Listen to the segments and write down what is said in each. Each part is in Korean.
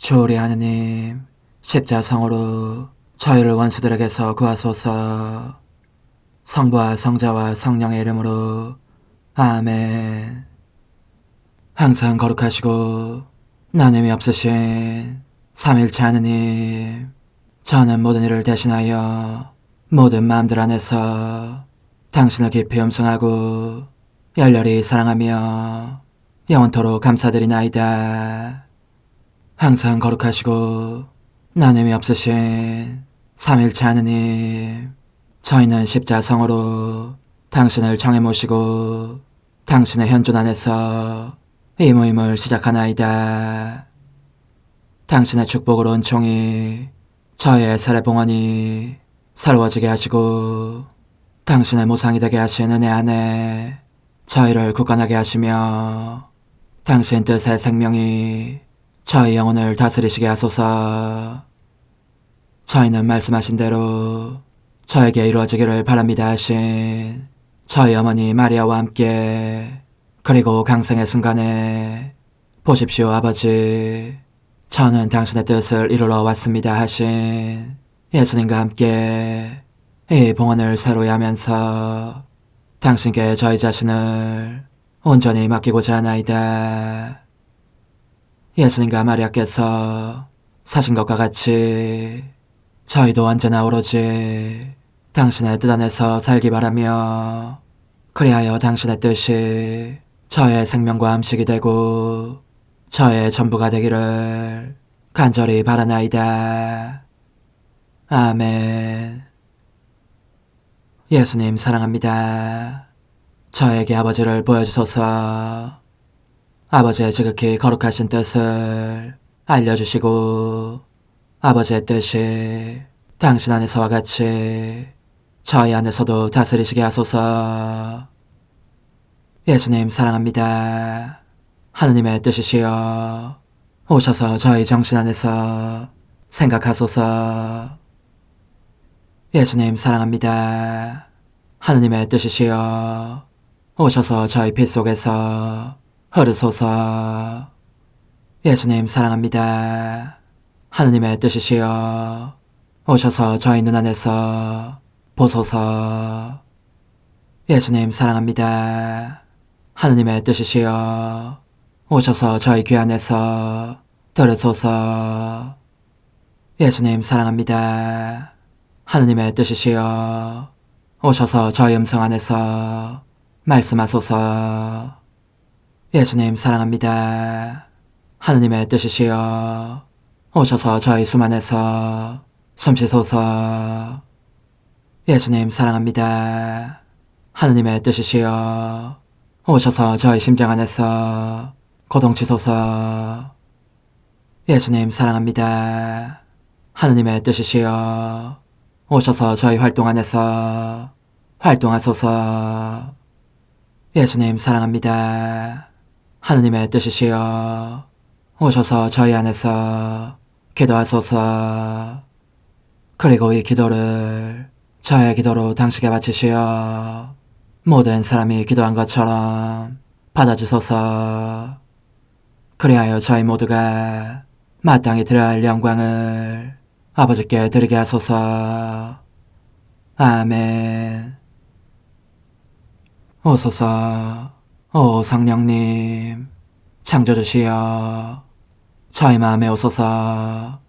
주오리 하느님, 십자성으로 저희를 원수들에게서 구하소서. 성부와 성자와 성령의 이름으로 아멘. 항상 거룩하시고 나눔이 없으신 삼일체 하느님, 저는 모든 일을 대신하여 모든 마음들 안에서 당신을 깊이 음성하고 열렬히 사랑하며 영원토록 감사드리나이다. 항상 거룩하시고 나눔이 없으신 삼일체 하느님, 저희는 십자성으로 당신을 정해 모시고 당신의 현존 안에서 이 모임을 시작하나이다. 당신의 축복으로 은총이 저희의 세례봉헌이 새로워지게 하시고 당신의 모상이 되게 하신 은혜 안에 저희를 굳건하게 하시며 당신 뜻의 생명이 저희 영혼을 다스리시게 하소서. 저희는 말씀하신 대로 저에게 이루어지기를 바랍니다 하신 저희 어머니 마리아와 함께, 그리고 강생의 순간에 보십시오 아버지, 저는 당신의 뜻을 이루러 왔습니다 하신 예수님과 함께 이 봉헌을 새로이 하면서 당신께 저희 자신을 온전히 맡기고자 하나이다. 예수님과 마리아께서 사신 것과 같이 저희도 언제나 오로지 당신의 뜻 안에서 살기 바라며, 그리하여 당신의 뜻이 저의 생명과 음식이 되고 저의 전부가 되기를 간절히 바라나이다. 아멘. 예수님 사랑합니다. 저에게 아버지를 보여주소서. 아버지의 지극히 거룩하신 뜻을 알려주시고 아버지의 뜻이 당신 안에서와 같이 저희 안에서도 다스리시게 하소서. 예수님 사랑합니다. 하느님의 뜻이시여 오셔서 저희 정신 안에서 생각하소서. 예수님 사랑합니다. 하느님의 뜻이시여 오셔서 저희 피 속에서 흐르소서. 예수님 사랑합니다. 하느님의 뜻이시여 오셔서 저희 눈 안에서 보소서. 예수님 사랑합니다. 하느님의 뜻이시여 오셔서 저희 귀 안에서 들으소서. 예수님 사랑합니다. 하느님의 뜻이시여 오셔서 저희 음성 안에서 말씀하소서. 예수님 사랑합니다. 하느님의 뜻이시여 오셔서 저희 숨 안에서 숨쉬소서. 예수님 사랑합니다. 하느님의 뜻이시여 오셔서 저희 심장 안에서 고동치소서. 예수님 사랑합니다. 하느님의 뜻이시여 오셔서 저희 활동 안에서 활동하소서. 예수님 사랑합니다. 하느님의 뜻이시여 오셔서 저희 안에서 기도하소서. 그리고 이 기도를 저의 기도로 당신께 바치시어 모든 사람이 기도한 것처럼 받아주소서. 그리하여 저희 모두가 마땅히 드려야 할 영광을 아버지께 드리게 하소서. 아멘. 오소서. 오 성령님 창조주시여 저희 마음에 오소서.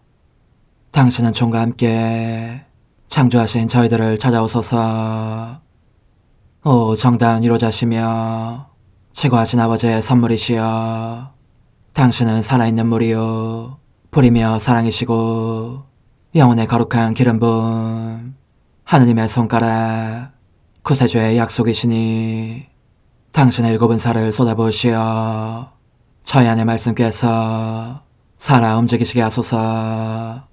당신은 총과 함께 창조하신 저희들을 찾아오소서. 오 정다운 위로자시며 최고하신 아버지의 선물이시여 당신은 살아있는 물이요 불이며 사랑이시고 영혼의 거룩한 기름 부음 하느님의 손가락 구세주의 약속이시니 당신의 일곱은 살을 쏟아부으시어 저희 안의 말씀께서 살아 움직이시게 하소서.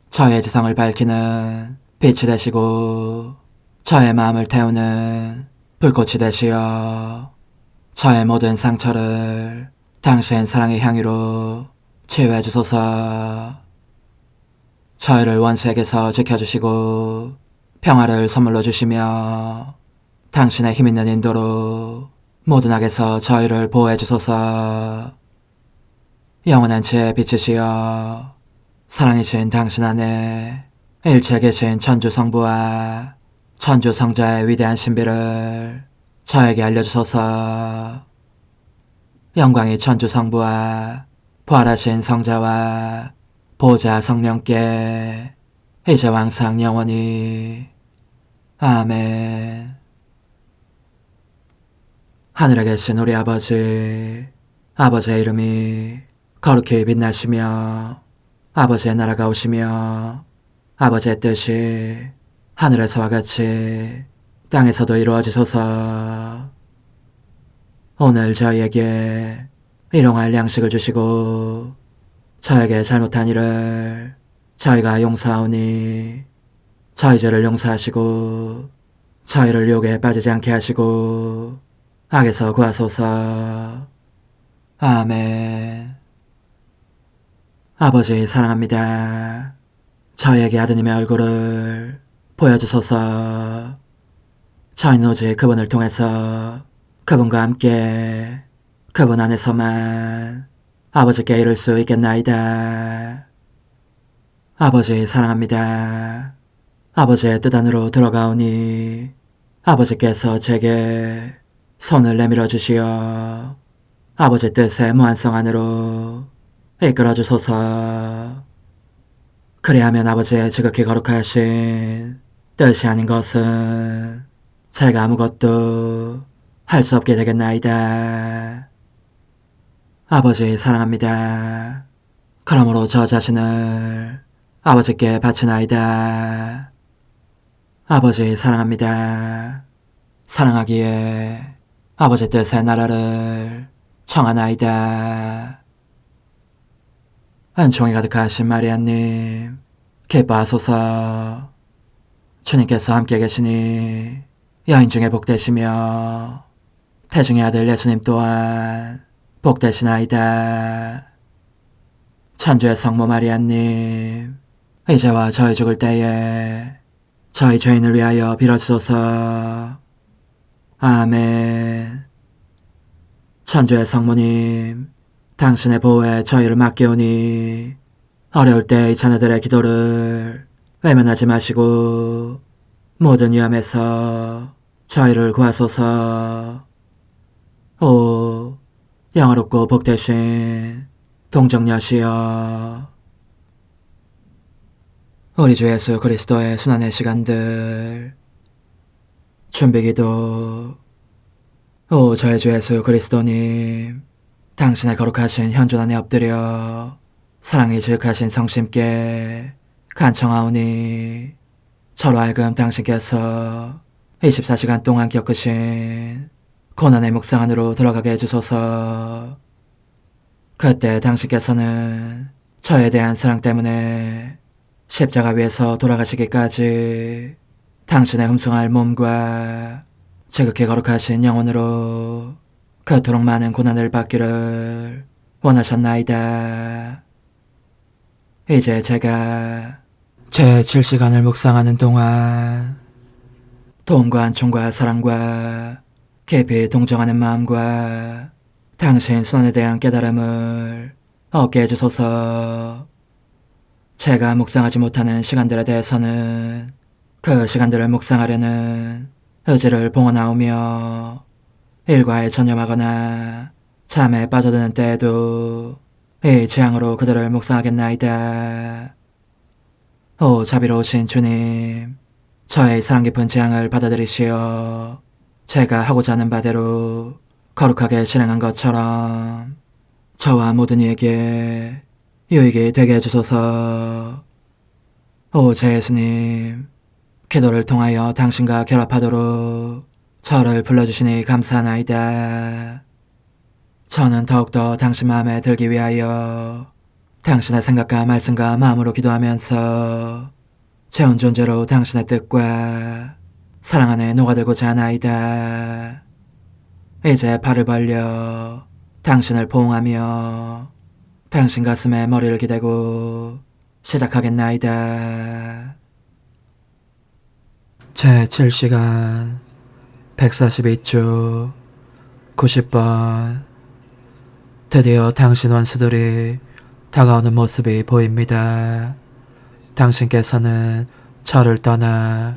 저의 지성을 밝히는 빛이 되시고 저의 마음을 태우는 불꽃이 되시어 저의 모든 상처를 당신 사랑의 향유로 치유해 주소서. 저희를 원수에게서 지켜주시고 평화를 선물로 주시며 당신의 힘있는 인도로 모든 악에서 저희를 보호해 주소서. 영원한 제 빛이시여 사랑이신 당신 안에 일체 계신 천주 성부와 천주 성자의 위대한 신비를 저에게 알려주소서. 영광이 천주 성부와 부활하신 성자와 보좌 성령께 이제와 항상 영원히 아멘. 하늘에 계신 우리 아버지, 아버지의 이름이 거룩히 빛나시며 아버지의 나라가 오시며 아버지의 뜻이 하늘에서와 같이 땅에서도 이루어지소서. 오늘 저희에게 일용할 양식을 주시고 저에게 잘못한 일을 저희가 용서하오니 저희 죄를 용서하시고 저희를 유혹에 빠지지 않게 하시고 악에서 구하소서. 아멘. 아버지 사랑합니다. 저희에게 아드님의 얼굴을 보여주소서. 저희는 오직 그분을 통해서 그분과 함께 그분 안에서만 아버지께 이룰 수 있겠나이다. 아버지 사랑합니다. 아버지의 뜻 안으로 들어가오니 아버지께서 제게 손을 내밀어 주시어 아버지 뜻의 무한성 안으로 이끌어 주소서. 그리하면 아버지의 지극히 거룩하신 뜻이 아닌 것은 제가 아무것도 할 수 없게 되겠나이다. 아버지 사랑합니다. 그러므로 저 자신을 아버지께 바치나이다. 아버지 사랑합니다. 사랑하기에 아버지 뜻의 나라를 청하나이다. 은총이 가득하신 마리아님, 기뻐하소서. 주님께서 함께 계시니 여인 중에 복되시며 태중의 아들 예수님 또한 복되시나이다. 천주의 성모 마리아님, 이제와 저희 죽을 때에 저희 죄인을 위하여 빌어주소서. 아멘. 천주의 성모님, 당신의 보호에 저희를 맡기오니 어려울 때 이 자녀들의 기도를 외면하지 마시고 모든 위험에서 저희를 구하소서. 오, 영화롭고 복되신 동정녀시여, 우리 주 예수 그리스도의 순환의 시간들 준비기도. 오 저희 주 예수 그리스도님, 당신의 거룩하신 현존 안에 엎드려 사랑이 지극하신 성심께 간청하오니 저로 하여금 당신께서 24시간 동안 겪으신 고난의 묵상 안으로 들어가게 해주소서. 그때 당신께서는 저에 대한 사랑 때문에 십자가 위에서 돌아가시기까지 당신의 흠숭할 몸과 지극히 거룩하신 영혼으로 그토록 많은 고난을 받기를 원하셨나이다. 이제 제가 제 7시간을 묵상하는 동안 도움과 안총과 사랑과 깊이 동정하는 마음과 당신 손에 대한 깨달음을 얻게 해주소서. 제가 묵상하지 못하는 시간들에 대해서는 그 시간들을 묵상하려는 의지를 봉헌하오며 일과에 전념하거나 잠에 빠져드는 때에도 이 재앙으로 그들을 묵상하겠나이다. 오 자비로우신 주님, 저의 사랑 깊은 재앙을 받아들이시어 제가 하고자 하는 바대로 거룩하게 실행한 것처럼 저와 모든 이에게 유익이 되게 해주소서. 오 제 예수님, 기도를 통하여 당신과 결합하도록 저를 불러주시니 감사하나이다. 저는 더욱더 당신 마음에 들기 위하여 당신의 생각과 말씀과 마음으로 기도하면서 제 온 존재로 당신의 뜻과 사랑 안에 녹아들고자 하나이다. 이제 발을 벌려 당신을 포옹하며 당신 가슴에 머리를 기대고 시작하겠나이다. 제 7시간 142주 90번. 드디어 당신 원수들이 다가오는 모습이 보입니다. 당신께서는 저를 떠나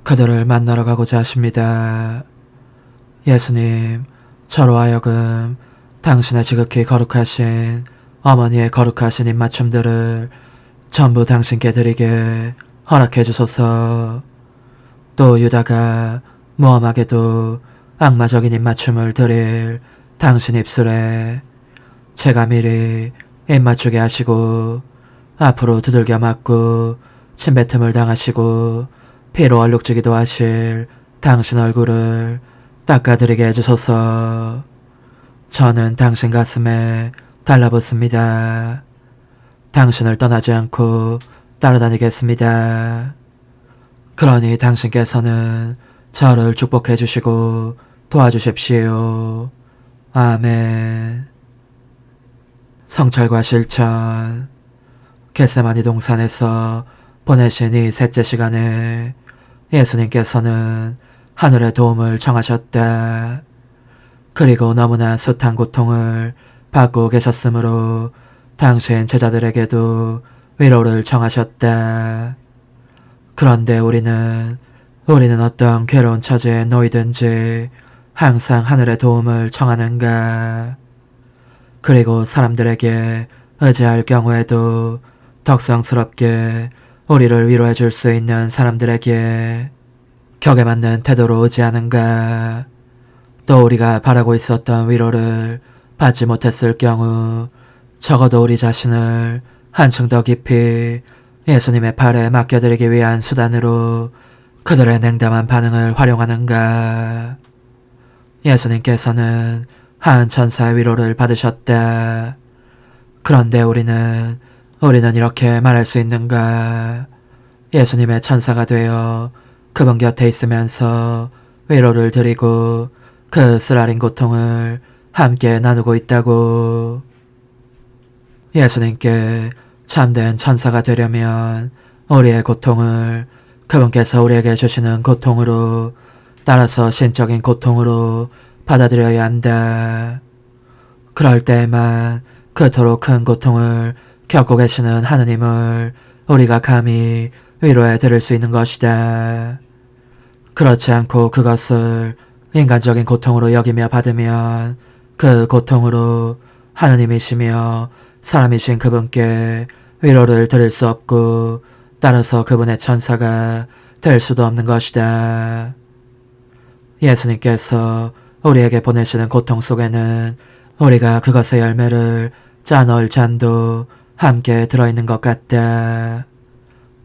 그들을 만나러 가고자 하십니다. 예수님, 저로 하여금 당신의 지극히 거룩하신 어머니의 거룩하신 입맞춤들을 전부 당신께 드리게 허락해 주소서. 또 유다가 무엄하게도 악마적인 입맞춤을 드릴 당신 입술에 제가 미리 입맞추게 하시고 앞으로 두들겨 맞고 침뱉음을 당하시고 피로 얼룩지기도 하실 당신 얼굴을 닦아드리게 해주소서. 저는 당신 가슴에 달라붙습니다. 당신을 떠나지 않고 따라다니겠습니다. 그러니 당신께서는 저를 축복해 주시고 도와주십시오. 아멘. 성찰과 실천. 겟세마니 동산에서 보내신 이 셋째 시간에 예수님께서는 하늘의 도움을 청하셨다. 그리고 너무나 숱한 고통을 받고 계셨으므로 당신 제자들에게도 위로를 청하셨다. 그런데 우리는 어떤 괴로운 처지에 놓이든지 항상 하늘의 도움을 청하는가? 그리고 사람들에게 의지할 경우에도 덕성스럽게 우리를 위로해 줄 수 있는 사람들에게 격에 맞는 태도로 의지하는가? 또 우리가 바라고 있었던 위로를 받지 못했을 경우 적어도 우리 자신을 한층 더 깊이 예수님의 팔에 맡겨드리기 위한 수단으로 그들의 냉담한 반응을 활용하는가? 예수님께서는 한 천사의 위로를 받으셨다. 그런데 우리는 이렇게 말할 수 있는가? 예수님의 천사가 되어 그분 곁에 있으면서 위로를 드리고 그 쓰라린 고통을 함께 나누고 있다고. 예수님께 참된 천사가 되려면 우리의 고통을 그분께서 우리에게 주시는 고통으로, 따라서 신적인 고통으로 받아들여야 한다. 그럴 때에만 그토록 큰 고통을 겪고 계시는 하느님을 우리가 감히 위로해 드릴 수 있는 것이다. 그렇지 않고 그것을 인간적인 고통으로 여기며 받으면 그 고통으로 하느님이시며 사람이신 그분께 위로를 드릴 수 없고, 따라서 그분의 천사가 될 수도 없는 것이다. 예수님께서 우리에게 보내시는 고통 속에는 우리가 그것의 열매를 짜넣을 잔도 함께 들어있는 것 같다.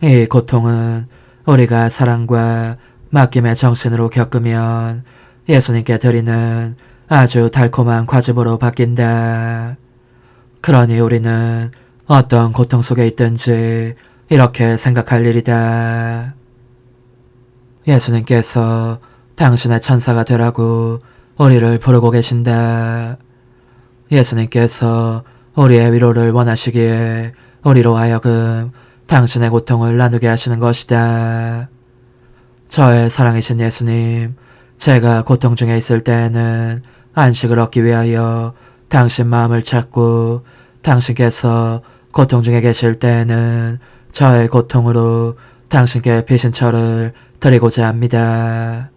이 고통은 우리가 사랑과 맡김의 정신으로 겪으면 예수님께 드리는 아주 달콤한 과즙으로 바뀐다. 그러니 우리는 어떤 고통 속에 있든지 이렇게 생각할 일이다. 예수님께서 당신의 천사가 되라고 우리를 부르고 계신다. 예수님께서 우리의 위로를 원하시기에 우리로 하여금 당신의 고통을 나누게 하시는 것이다. 저의 사랑이신 예수님, 제가 고통 중에 있을 때에는 안식을 얻기 위하여 당신 마음을 찾고, 당신께서 고통 중에 계실 때에는 저의 고통으로 당신께 피신처를 드리고자 합니다.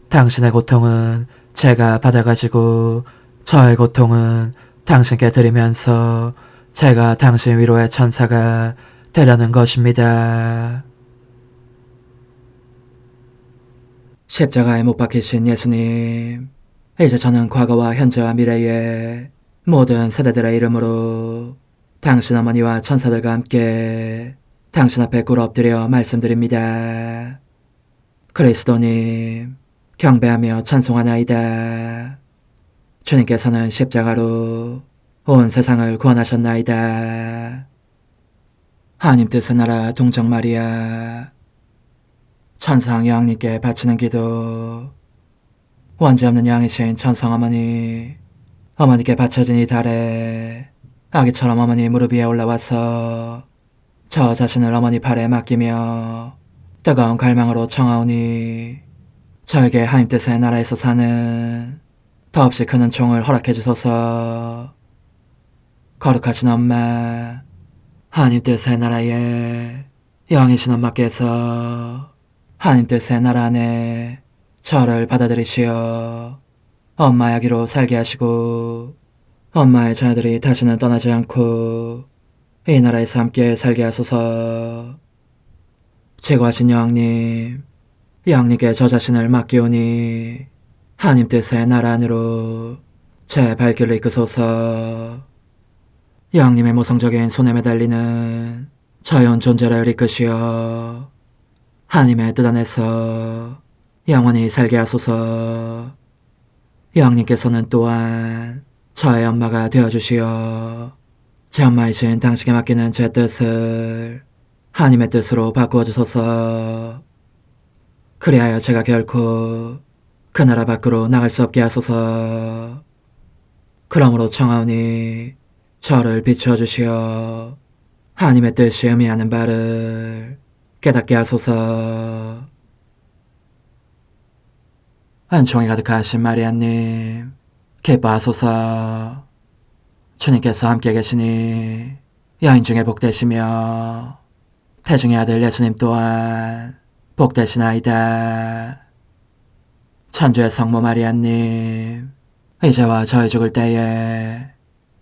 당신의 고통은 제가 받아가지고 저의 고통은 당신께 드리면서 제가 당신 위로의 천사가 되려는 것입니다. 십자가에 못 박히신 예수님, 이제 저는 과거와 현재와 미래의 모든 세대들의 이름으로 당신 어머니와 천사들과 함께 당신 앞에 꿇어 엎드려 말씀드립니다. 그리스도님, 경배하며 찬송하나이다. 주님께서는 십자가로 온 세상을 구원하셨나이다. 하나님 뜻의 나라 동정 마리아, 천상 여왕님께 바치는 기도. 원죄 없는 양이신 천상 어머니, 어머니께 바쳐진 이 달에 아기처럼 어머니 무릎 위에 올라와서 저 자신을 어머니 팔에 맡기며 뜨거운 갈망으로 청하오니 저에게 하나님 뜻의 나라에서 사는 더없이 큰 은총을 허락해 주소서. 거룩하신 엄마, 하나님 뜻의 나라에 영이신 엄마께서 하나님 뜻의 나라 안에 저를 받아들이시어 엄마 아기로 살게 하시고 엄마의 자녀들이 다시는 떠나지 않고 이 나라에서 함께 살게 하소서. 제거하신 여왕님, 여왕님께 저 자신을 맡기오니 하나님 뜻의 나라 안으로 제 발길을 이끄소서. 여왕님의 모성적인 손에 매달리는 자연 존재를 이끄시어 하나님의 뜻 안에서 영원히 살게 하소서. 여왕님께서는 또한 저의 엄마가 되어주시어 제 엄마이신 당신께 맡기는 제 뜻을 하나님의 뜻으로 바꾸어 주소서. 그리하여 제가 결코 그 나라 밖으로 나갈 수 없게 하소서. 그러므로 청하오니 저를 비추어 주시어 하나님의 뜻이 의미하는 바를 깨닫게 하소서. 은총이 가득하신 마리아님, 기뻐하소서. 주님께서 함께 계시니 여인 중에 복되시며 태중의 아들 예수님 또한 복되시나이다. 천주의 성모 마리아님, 이제와 저희 죽을 때에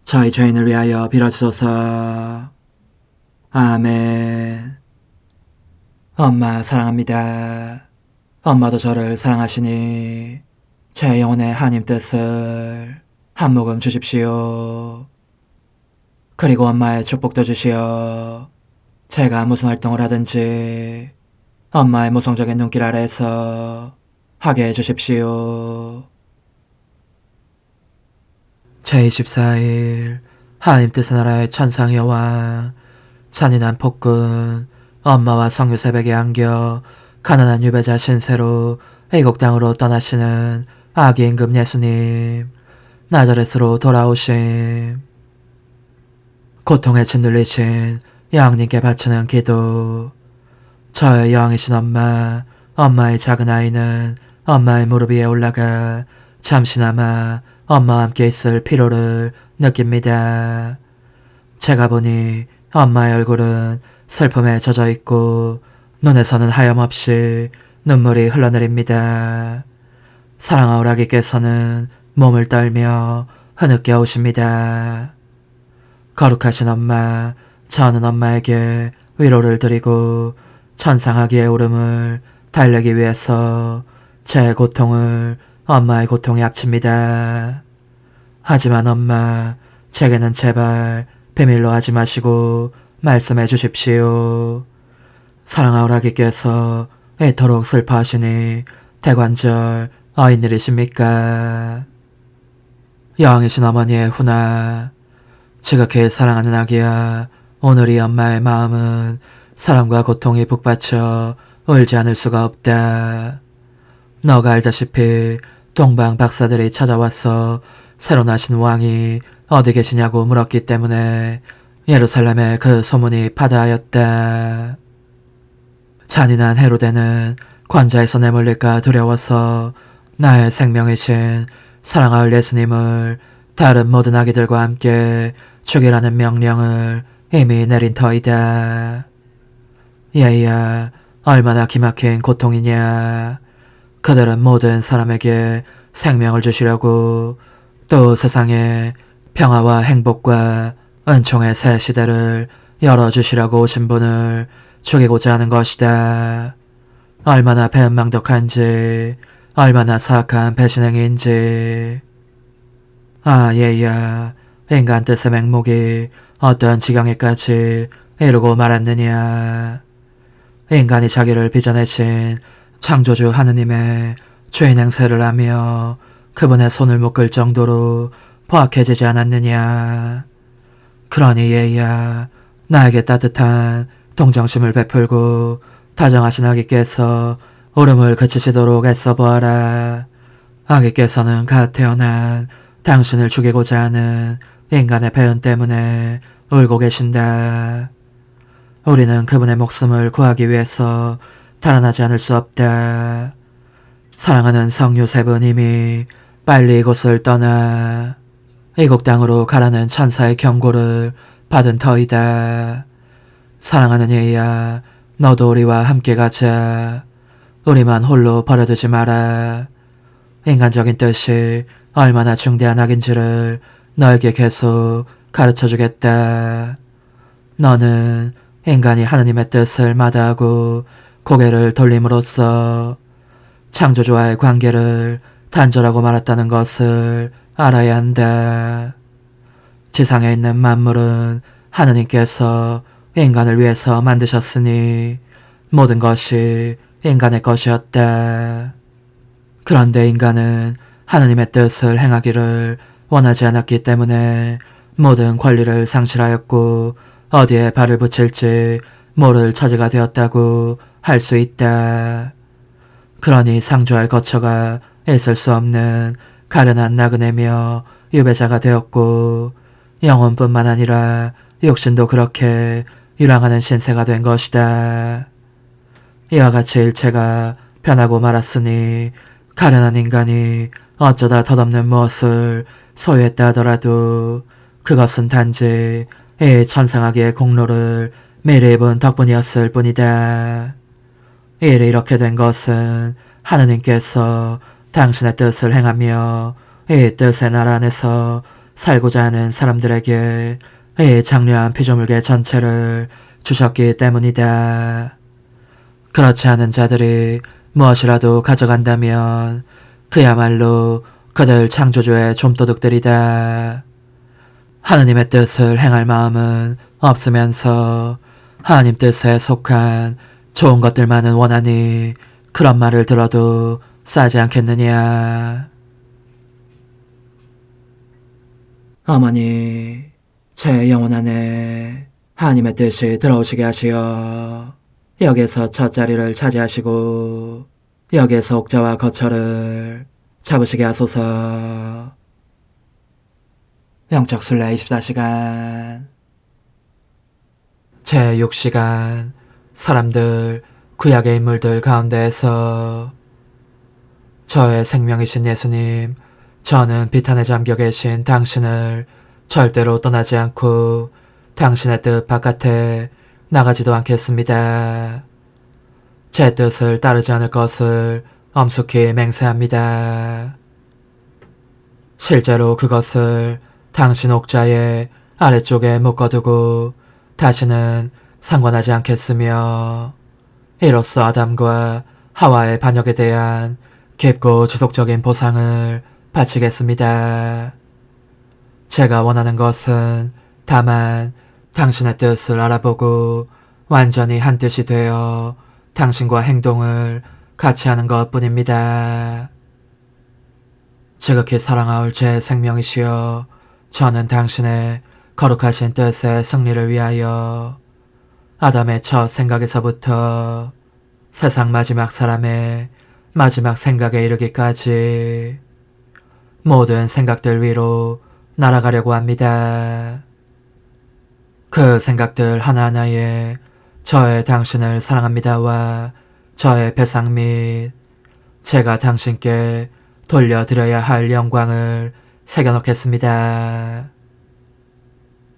저희 죄인을 위하여 빌어주소서. 아멘. 엄마 사랑합니다. 엄마도 저를 사랑하시니 제 영혼의 하나님 뜻을 한 모금 주십시오. 그리고 엄마의 축복도 주시어 제가 무슨 활동을 하든지 엄마의 모성적인 눈길 아래에서 하게 해주십시오. 제24일 하나님 뜻의 나라의 천상 여왕, 잔인한 폭군, 엄마와 성유 새벽에 안겨 가난한 유배자 신세로 애국 땅으로 떠나시는 아기 임금 예수님, 나자렛으로 돌아오심. 고통에 짓눌리신 여왕님께 바치는 기도. 저의 여왕이신 엄마, 엄마의 작은 아이는 엄마의 무릎 위에 올라가 잠시나마 엄마와 함께 있을 필요를 느낍니다. 제가 보니 엄마의 얼굴은 슬픔에 젖어 있고 눈에서는 하염없이 눈물이 흘러내립니다. 사랑하오 아기께서는 몸을 떨며 흐느껴 오십니다. 거룩하신 엄마, 저는 엄마에게 위로를 드리고 천상아기의 울음을 달래기 위해서 제 고통을 엄마의 고통에 합칩니다. 하지만 엄마, 제게는 제발 비밀로 하지 마시고 말씀해 주십시오. 사랑하오 아기께서 이토록 슬퍼하시니 대관절 어인일이십니까? 여왕이신 어머니의 훈아, 지극히 사랑하는 아기야, 오늘 이 엄마의 마음은 사랑과 고통이 북받쳐 울지 않을 수가 없다. 너가 알다시피 동방 박사들이 찾아와서 새로 나신 왕이 어디 계시냐고 물었기 때문에 예루살렘에 그 소문이 파다하였다. 잔인한 헤로데는 관자에서 내몰릴까 두려워서 나의 생명이신 사랑할 예수님을 다른 모든 아기들과 함께 죽이라는 명령을 이미 내린 터이다. 얘야, 얼마나 기막힌 고통이냐. 그들은 모든 사람에게 생명을 주시려고 또 세상에 평화와 행복과 은총의 새 시대를 열어주시려고 오신 분을 죽이고자 하는 것이다. 얼마나 배은망덕한지, 얼마나 사악한 배신행위인지. 아, 얘야, 인간 뜻의 맹목이 어떤 지경에까지 이루고 말았느냐. 인간이 자기를 빚어내신 창조주 하느님의 죄인 행세를 하며 그분의 손을 묶을 정도로 포악해지지 않았느냐. 그러니 얘야, 나에게 따뜻한 동정심을 베풀고 다정하신 아기께서 울음을 그치시도록 애써보아라. 아기께서는 갓 태어난 당신을 죽이고자 하는 인간의 배은 때문에 울고 계신다. 우리는 그분의 목숨을 구하기 위해서 달아나지 않을 수 없다. 사랑하는 성유세브님이 빨리 이곳을 떠나 애국 땅으로 가라는 천사의 경고를 받은 터이다. 사랑하는 얘야, 너도 우리와 함께 가자. 우리만 홀로 버려두지 마라. 인간적인 뜻이 얼마나 중대한 악인지를 너에게 계속 가르쳐주겠다. 너는 인간이 하느님의 뜻을 마다하고 고개를 돌림으로써 창조주와의 관계를 단절하고 말았다는 것을 알아야 한다. 지상에 있는 만물은 하느님께서 인간을 위해서 만드셨으니 모든 것이 인간의 것이었다. 그런데 인간은 하느님의 뜻을 행하기를 원하지 않았기 때문에 모든 권리를 상실하였고 어디에 발을 붙일지 모를 처지가 되었다고 할 수 있다. 그러니 상주할 거처가 있을 수 없는 가련한 나그네며 유배자가 되었고 영혼뿐만 아니라 육신도 그렇게 유랑하는 신세가 된 것이다. 이와 같이 일체가 변하고 말았으니 가련한 인간이 어쩌다 덧없는 무엇을 소유했다 하더라도 그것은 단지 이 천상하기의 공로를 미리 입은 덕분이었을 뿐이다. 일이 이렇게 된 것은 하느님께서 당신의 뜻을 행하며 이 뜻의 나라 안에서 살고자 하는 사람들에게 이 장려한 피조물계 전체를 주셨기 때문이다. 그렇지 않은 자들이 무엇이라도 가져간다면 그야말로 그들 창조주의 좀도둑들이다. 하느님의 뜻을 행할 마음은 없으면서 하느님 뜻에 속한 좋은 것들만은 원하니 그런 말을 들어도 싸지 않겠느냐. 어머니, 제 영혼 안에 하느님의 뜻이 들어오시게 하시어 여기에서 첫 자리를 차지하시고 여기에서 옥자와 거처를 잡으시게 하소서. 영적순례 24시간 제6시간 사람들, 구약의 인물들 가운데에서 저의 생명이신 예수님, 저는 비탄에 잠겨 계신 당신을 절대로 떠나지 않고 당신의 뜻 바깥에 나가지도 않겠습니다. 제 뜻을 따르지 않을 것을 엄숙히 맹세합니다. 실제로 그것을 당신 옥자의 아래쪽에 묶어두고 다시는 상관하지 않겠으며 이로써 아담과 하와의 반역에 대한 깊고 지속적인 보상을 바치겠습니다. 제가 원하는 것은 다만 당신의 뜻을 알아보고 완전히 한 뜻이 되어 당신과 행동을 같이 하는 것뿐입니다. 지극히 사랑하올 제 생명이시여, 저는 당신의 거룩하신 뜻의 승리를 위하여 아담의 첫 생각에서부터 세상 마지막 사람의 마지막 생각에 이르기까지 모든 생각들 위로 날아가려고 합니다. 그 생각들 하나하나에 저의 당신을 사랑합니다와 저의 배상 및 제가 당신께 돌려드려야 할 영광을 새겨놓겠습니다.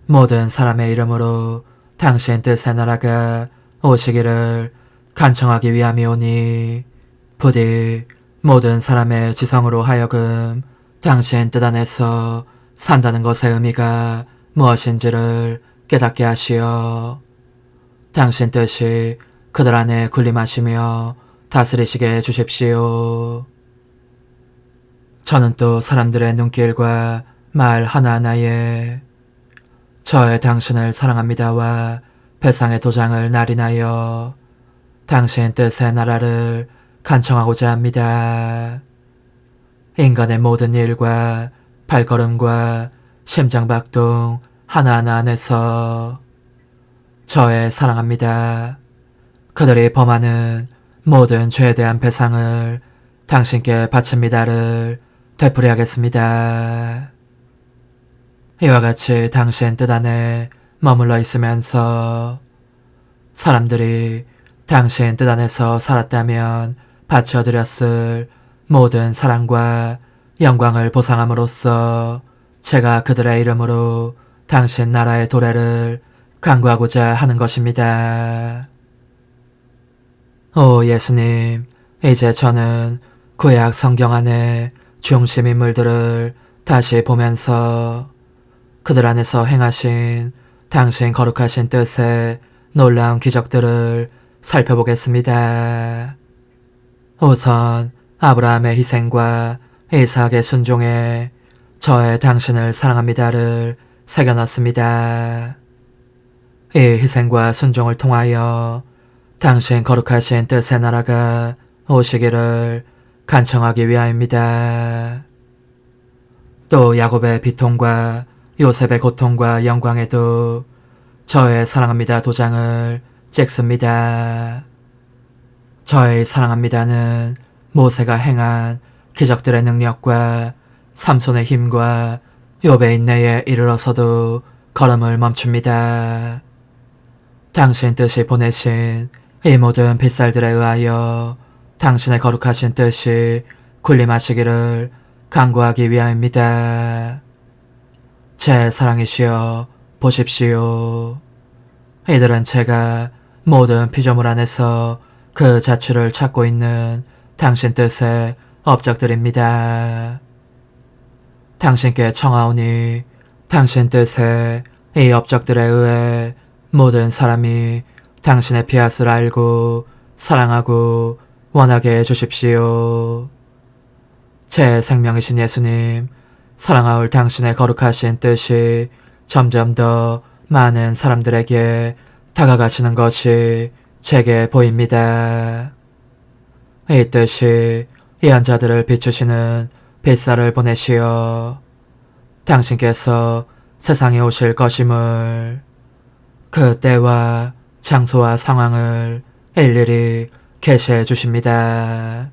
모든 사람의 이름으로 당신 뜻의 나라가 오시기를 간청하기 위함이오니 부디 모든 사람의 지성으로 하여금 당신 뜻 안에서 산다는 것의 의미가 무엇인지를 깨닫게 하시어 당신 뜻이 그들 안에 군림하시며 다스리시게 해주십시오. 저는 또 사람들의 눈길과 말 하나하나에 저의 당신을 사랑합니다와 배상의 도장을 날인하여 당신 뜻의 나라를 간청하고자 합니다. 인간의 모든 일과 발걸음과 심장박동 하나하나 안에서 저의 사랑합니다. 그들이 범하는 모든 죄에 대한 배상을 당신께 바칩니다를 되풀이하겠습니다. 이와 같이 당신 뜻 안에 머물러 있으면서 사람들이 당신 뜻 안에서 살았다면 바쳐드렸을 모든 사랑과 영광을 보상함으로써 제가 그들의 이름으로 당신 나라의 도래를 간구하고자 하는 것입니다. 오 예수님, 이제 저는 구약 성경 안에 중심 인물들을 다시 보면서 그들 안에서 행하신 당신 거룩하신 뜻의 놀라운 기적들을 살펴보겠습니다. 우선 아브라함의 희생과 이삭의 순종에 저의 당신을 사랑합니다를 새겨넣습니다. 이 희생과 순종을 통하여 당신 거룩하신 뜻의 나라가 오시기를 간청하기 위하여입니다. 또 야곱의 비통과 요셉의 고통과 영광에도 저의 사랑합니다 도장을 찍습니다. 저의 사랑합니다는 모세가 행한 기적들의 능력과 삼손의 힘과 욥의 인내에 이르러서도 걸음을 멈춥니다. 당신 뜻이 보내신 이 모든 빗살들에 의하여 당신의 거룩하신 뜻이 군림하시기를 간구하기 위하여입니다. 제 사랑이시여 보십시오. 이들은 제가 모든 피조물 안에서 그 자취를 찾고 있는 당신 뜻의 업적들입니다. 당신께 청하오니 당신 뜻의 이 업적들에 의해 모든 사람이 당신의 피앗을 알고 사랑하고 원하게 해주십시오. 제 생명이신 예수님, 사랑하올 당신의 거룩하신 뜻이 점점 더 많은 사람들에게 다가가시는 것이 제게 보입니다. 이 뜻이 예언자들을 비추시는 빗살을 보내시어 당신께서 세상에 오실 것임을, 그 때와 장소와 상황을 일일이 계시해 주십니다.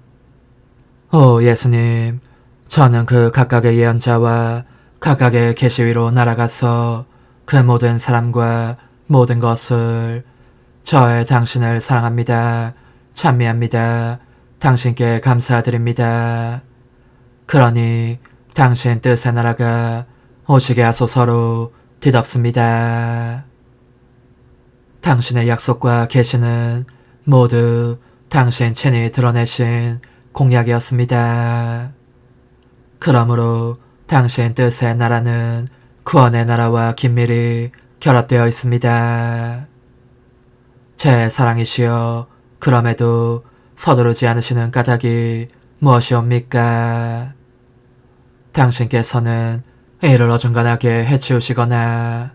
오 예수님, 저는 그 각각의 예언자와 각각의 계시 위로 날아가서 그 모든 사람과 모든 것을 저의 당신을 사랑합니다. 찬미합니다. 당신께 감사드립니다. 그러니 당신 뜻의 나라가 오시게 하소서로 뒤덮습니다. 당신의 약속과 계시는 모두 당신 친히 드러내신 공약이었습니다. 그러므로 당신 뜻의 나라는 구원의 나라와 긴밀히 결합되어 있습니다. 제 사랑이시여, 그럼에도 서두르지 않으시는 까닭이 무엇이옵니까? 당신께서는 이를 어중간하게 해치우시거나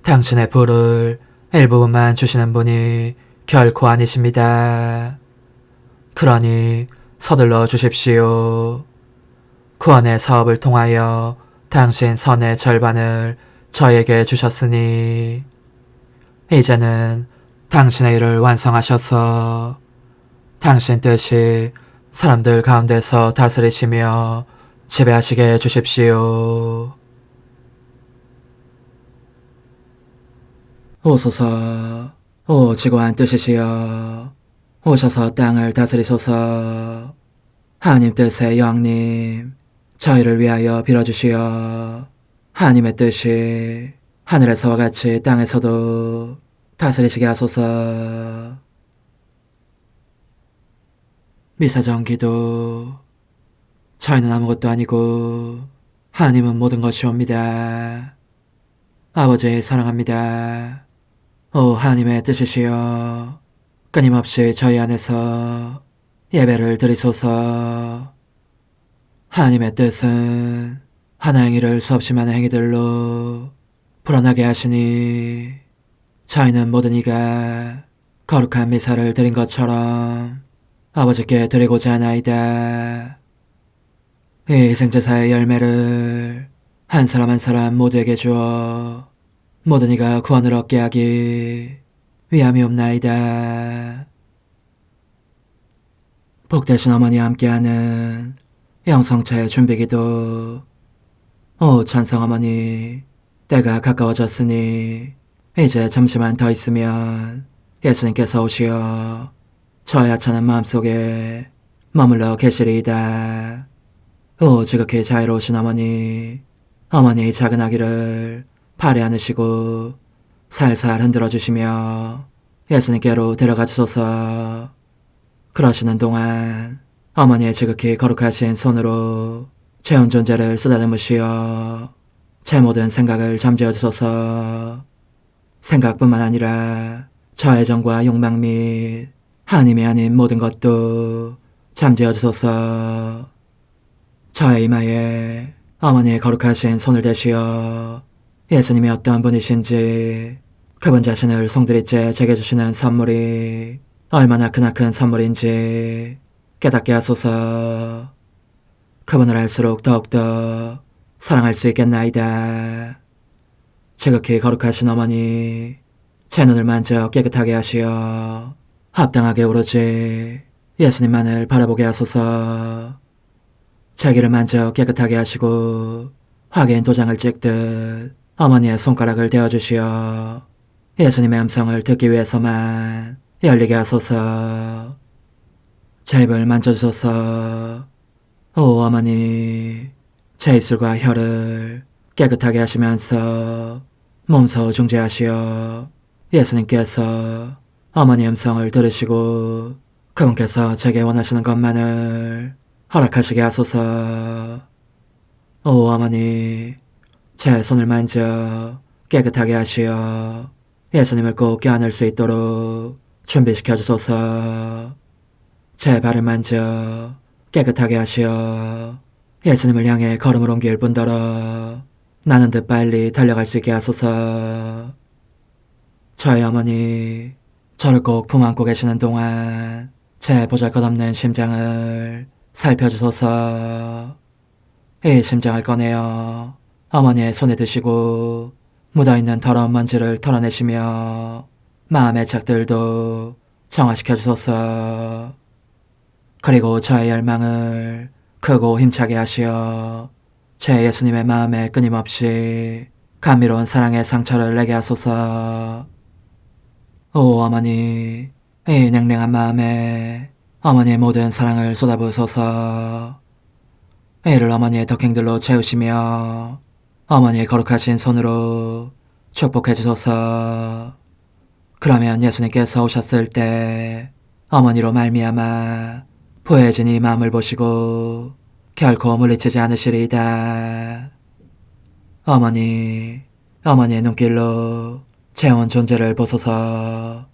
당신의 불을 일부분만 주시는 분이 결코 아니십니다. 그러니 서둘러 주십시오. 구원의 사업을 통하여 당신 선의 절반을 저에게 주셨으니 이제는 당신의 일을 완성하셔서 당신 뜻이 사람들 가운데서 다스리시며 지배하시게 해주십시오. 오소서, 오 지고한 뜻이시여, 오셔서 땅을 다스리소서. 하나님 뜻의 여왕님, 저희를 위하여 빌어주시어 하나님의 뜻이 하늘에서와 같이 땅에서도 다스리시게 하소서. 미사정 기도. 저희는 아무것도 아니고 하나님은 모든 것이옵니다. 아버지 사랑합니다. 오 하나님의 뜻이시여, 끊임없이 저희 안에서 예배를 드리소서. 하나님의 뜻은 하나의 행위를 수없이 많은 행위들로 불어나게 하시니 저희는 모든 이가 거룩한 미사를 드린 것처럼 아버지께 드리고자 하나이다. 이 희생제사의 열매를 한 사람 한 사람 모두에게 주어 모든 이가 구원을 얻게 하기 위함이옵나이다. 복되신 어머니와 함께하는 영성차의 준비기도. 오 찬성 어머니, 때가 가까워졌으니 이제 잠시만 더 있으면 예수님께서 오시어 저의 하찮은 마음속에 머물러 계시리이다. 오 지극히 자유로우신 어머니, 어머니의 작은 아기를 팔에 안으시고 살살 흔들어 주시며 예수님께로 데려가 주소서. 그러시는 동안 어머니의 지극히 거룩하신 손으로 제 온 존재를 쓰다듬으시어 제 모든 생각을 잠재워 주소서. 생각뿐만 아니라 저의 정과 욕망 및 하나님이 아닌 모든 것도 잠재워 주소서. 저의 이마에 어머니의 거룩하신 손을 대시어 예수님이 어떤 분이신지 그분 자신을 송두리째 제게 주시는 선물이 얼마나 크나큰 선물인지 깨닫게 하소서. 그분을 알수록 더욱더 사랑할 수 있겠나이다. 지극히 거룩하신 어머니, 제 눈을 만져 깨끗하게 하시어 합당하게 오로지 예수님만을 바라보게 하소서. 제 귀를 만져 깨끗하게 하시고 확인 도장을 찍듯 어머니의 손가락을 대어주시어 예수님의 음성을 듣기 위해서만 열리게 하소서. 제 입을 만져주소서. 오 어머니, 제 입술과 혀를 깨끗하게 하시면서 몸소 중재하시어 예수님께서 어머니 음성을 들으시고 그분께서 제게 원하시는 것만을 허락하시게 하소서. 오 어머니, 제 손을 만져 깨끗하게 하시어 예수님을 꼭 껴안을 수 있도록 준비시켜 주소서. 제 발을 만져 깨끗하게 하시어 예수님을 향해 걸음을 옮길 뿐더러 나는 듯 빨리 달려갈 수 있게 하소서. 저의 어머니, 저를 꼭 품 안고 계시는 동안 제 보잘것없는 심장을 살펴주소서. 이 심장을 꺼내어 어머니의 손에 드시고 묻어있는 더러운 먼지를 털어내시며 마음의 착들도 정화시켜 주소서. 그리고 저의 열망을 크고 힘차게 하시어 제 예수님의 마음에 끊임없이 감미로운 사랑의 상처를 내게 하소서. 오 어머니, 이 냉랭한 마음에 어머니의 모든 사랑을 쏟아부으소서. 이를 어머니의 덕행들로 채우시며 어머니의 거룩하신 손으로 축복해 주소서. 그러면 예수님께서 오셨을 때 어머니로 말미암아 부해진 이 마음을 보시고 결코 물리치지 않으시리이다. 어머니, 어머니의 눈길로 제 온 존재를 보소서.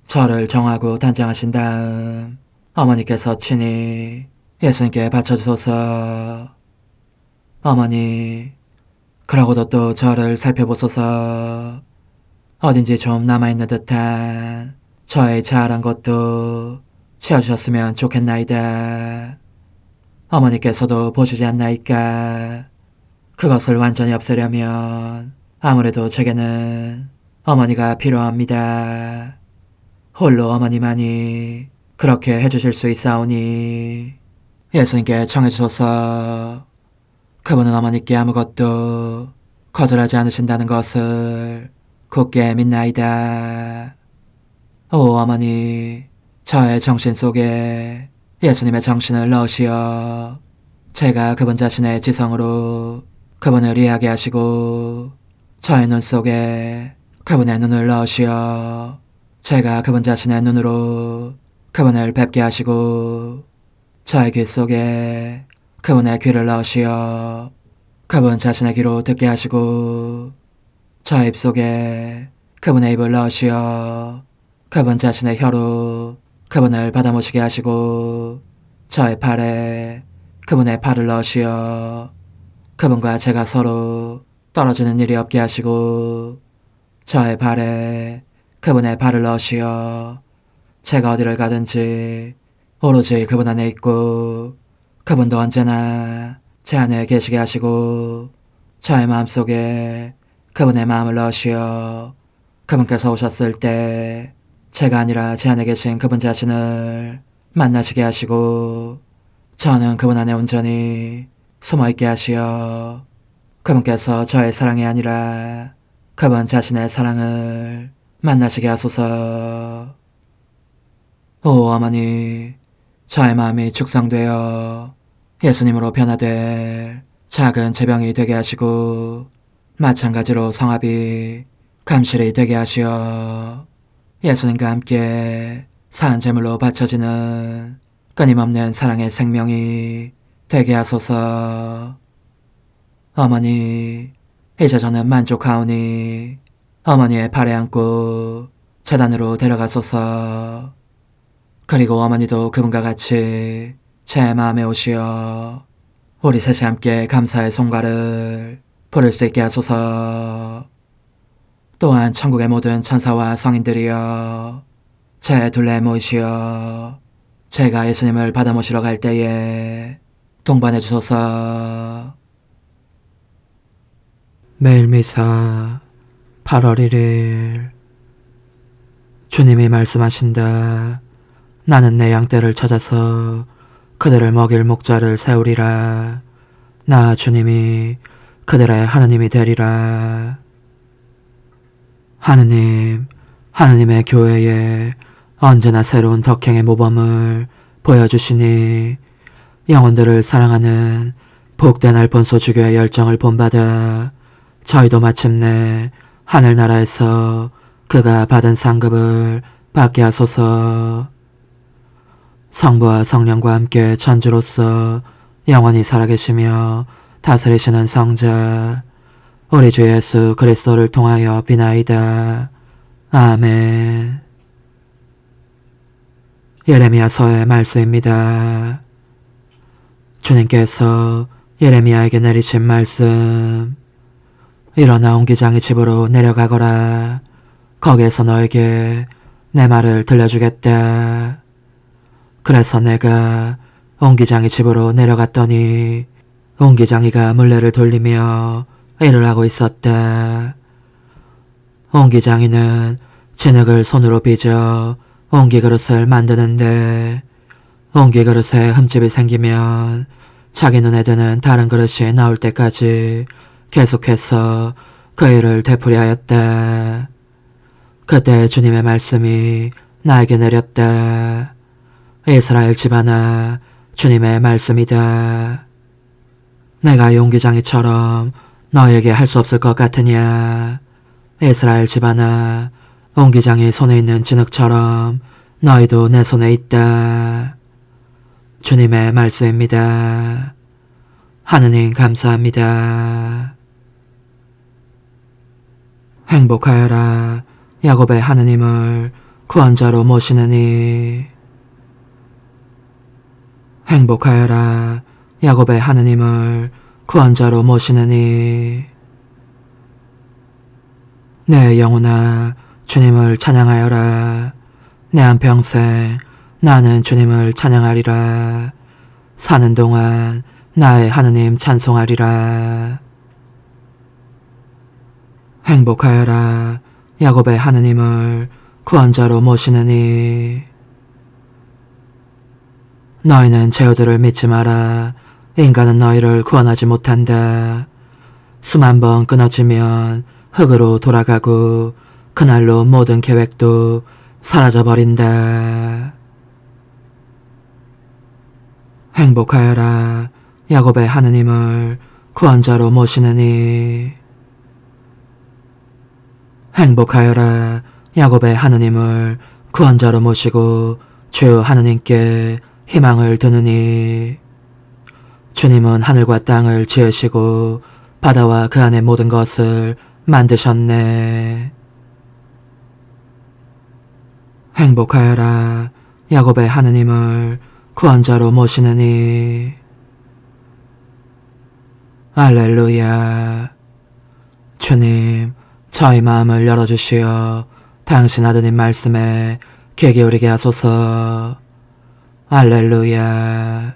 저를 정하고 단장하신 다음 어머니께서 친히 예수님께 바쳐주소서. 어머니, 그러고도 또 저를 살펴보소서. 어딘지 좀 남아있는 듯한 저의 자아란 것도 채워주셨으면 좋겠나이다. 어머니께서도 보시지 않나이까? 그것을 완전히 없애려면 아무래도 제게는 어머니가 필요합니다. 홀로 어머니만이 그렇게 해주실 수 있사오니 예수님께 청해주소서. 그분은 어머니께 아무것도 거절하지 않으신다는 것을 굳게 믿나이다. 오 어머니, 저의 정신 속에 예수님의 정신을 넣으시어 제가 그분 자신의 지성으로 그분을 이해하게 하시고 저의 눈 속에 그분의 눈을 넣으시어 제가 그분 자신의 눈으로 그분을 뵙게 하시고 저의 귀 속에 그분의 귀를 넣으시어 그분 자신의 귀로 듣게 하시고 저의 입 속에 그분의 입을 넣으시어 그분 자신의 혀로 그분을 받아모시게 하시고 저의 팔에 그분의 팔을 넣으시어 그분과 제가 서로 떨어지는 일이 없게 하시고 저의 발에 그분의 발을 넣으시어 제가 어디를 가든지 오로지 그분 안에 있고 그분도 언제나 제 안에 계시게 하시고 저의 마음속에 그분의 마음을 넣으시어 그분께서 오셨을 때 제가 아니라 제 안에 계신 그분 자신을 만나시게 하시고 저는 그분 안에 온전히 숨어있게 하시어 그분께서 저의 사랑이 아니라 그분 자신의 사랑을 만나시게 하소서. 오 어머니, 저의 마음이 축성되어 예수님으로 변화될 작은 제병이 되게 하시고 마찬가지로 성합이 감실이 되게 하시어 예수님과 함께 산 제물로 바쳐지는 끊임없는 사랑의 생명이 되게 하소서. 어머니, 이제 저는 만족하오니 어머니의 발에 안고 제단으로 데려가소서. 그리고 어머니도 그분과 같이 제 마음에 오시어 우리 셋이 함께 감사의 송가를 부를 수 있게 하소서. 또한 천국의 모든 천사와 성인들이여 제 둘레에 모이시어 제가 예수님을 받아 모시러 갈 때에 동반해 주소서. 매일 미사 8월 1일 주님이 말씀하신다. 나는 내 양떼를 찾아서 그들을 먹일 목자를 세우리라. 나 주님이 그들의 하느님이 되리라. 하느님, 하느님의 교회에 언제나 새로운 덕행의 모범을 보여주시니 영혼들을 사랑하는 복된 알폰소 주교의 열정을 본받아 저희도 마침내 하늘나라에서 그가 받은 상급을 받게 하소서. 성부와 성령과 함께 천주로서 영원히 살아계시며 다스리시는 성자 우리 주 예수 그리스도를 통하여 비나이다. 아멘. 예레미야서의 말씀입니다. 주님께서 예레미야에게 내리신 말씀. 일어나 옹기장이 집으로 내려가거라. 거기에서 너에게 내 말을 들려주겠다. 그래서 내가 옹기장이 집으로 내려갔더니 옹기장이가 물레를 돌리며 일을 하고 있었다. 옹기장이는 진흙을 손으로 빚어 옹기그릇을 만드는데 옹기그릇에 흠집이 생기면 자기 눈에 드는 다른 그릇이 나올 때까지 계속해서 그 일을 되풀이하였다. 그때 주님의 말씀이 나에게 내렸다. 이스라엘 집안아, 주님의 말씀이다. 내가 옹기장이처럼 너에게 할 수 없을 것 같으냐. 이스라엘 집안아, 옹기장이 손에 있는 진흙처럼 너희도 내 손에 있다. 주님의 말씀입니다. 하느님 감사합니다. 행복하여라. 야곱의 하느님을 구원자로 모시느니. 행복하여라. 야곱의 하느님을 구원자로 모시느니. 내 영혼아, 주님을 찬양하여라. 내 한평생 나는 주님을 찬양하리라. 사는 동안 나의 하느님 찬송하리라. 행복하여라. 야곱의 하느님을 구원자로 모시느니. 너희는 제후들을 믿지 마라. 인간은 너희를 구원하지 못한다. 수만 번 끊어지면 흙으로 돌아가고 그날로 모든 계획도 사라져버린다. 행복하여라. 야곱의 하느님을 구원자로 모시느니. 행복하여라. 야곱의 하느님을 구원자로 모시고 주 하느님께 희망을 두느니. 주님은 하늘과 땅을 지으시고 바다와 그 안의 모든 것을 만드셨네. 행복하여라. 야곱의 하느님을 구원자로 모시느니. 알렐루야. 주님, 저희 마음을 열어주시어 당신 아드님 말씀에 귀 기울이게 하소서. 알렐루야.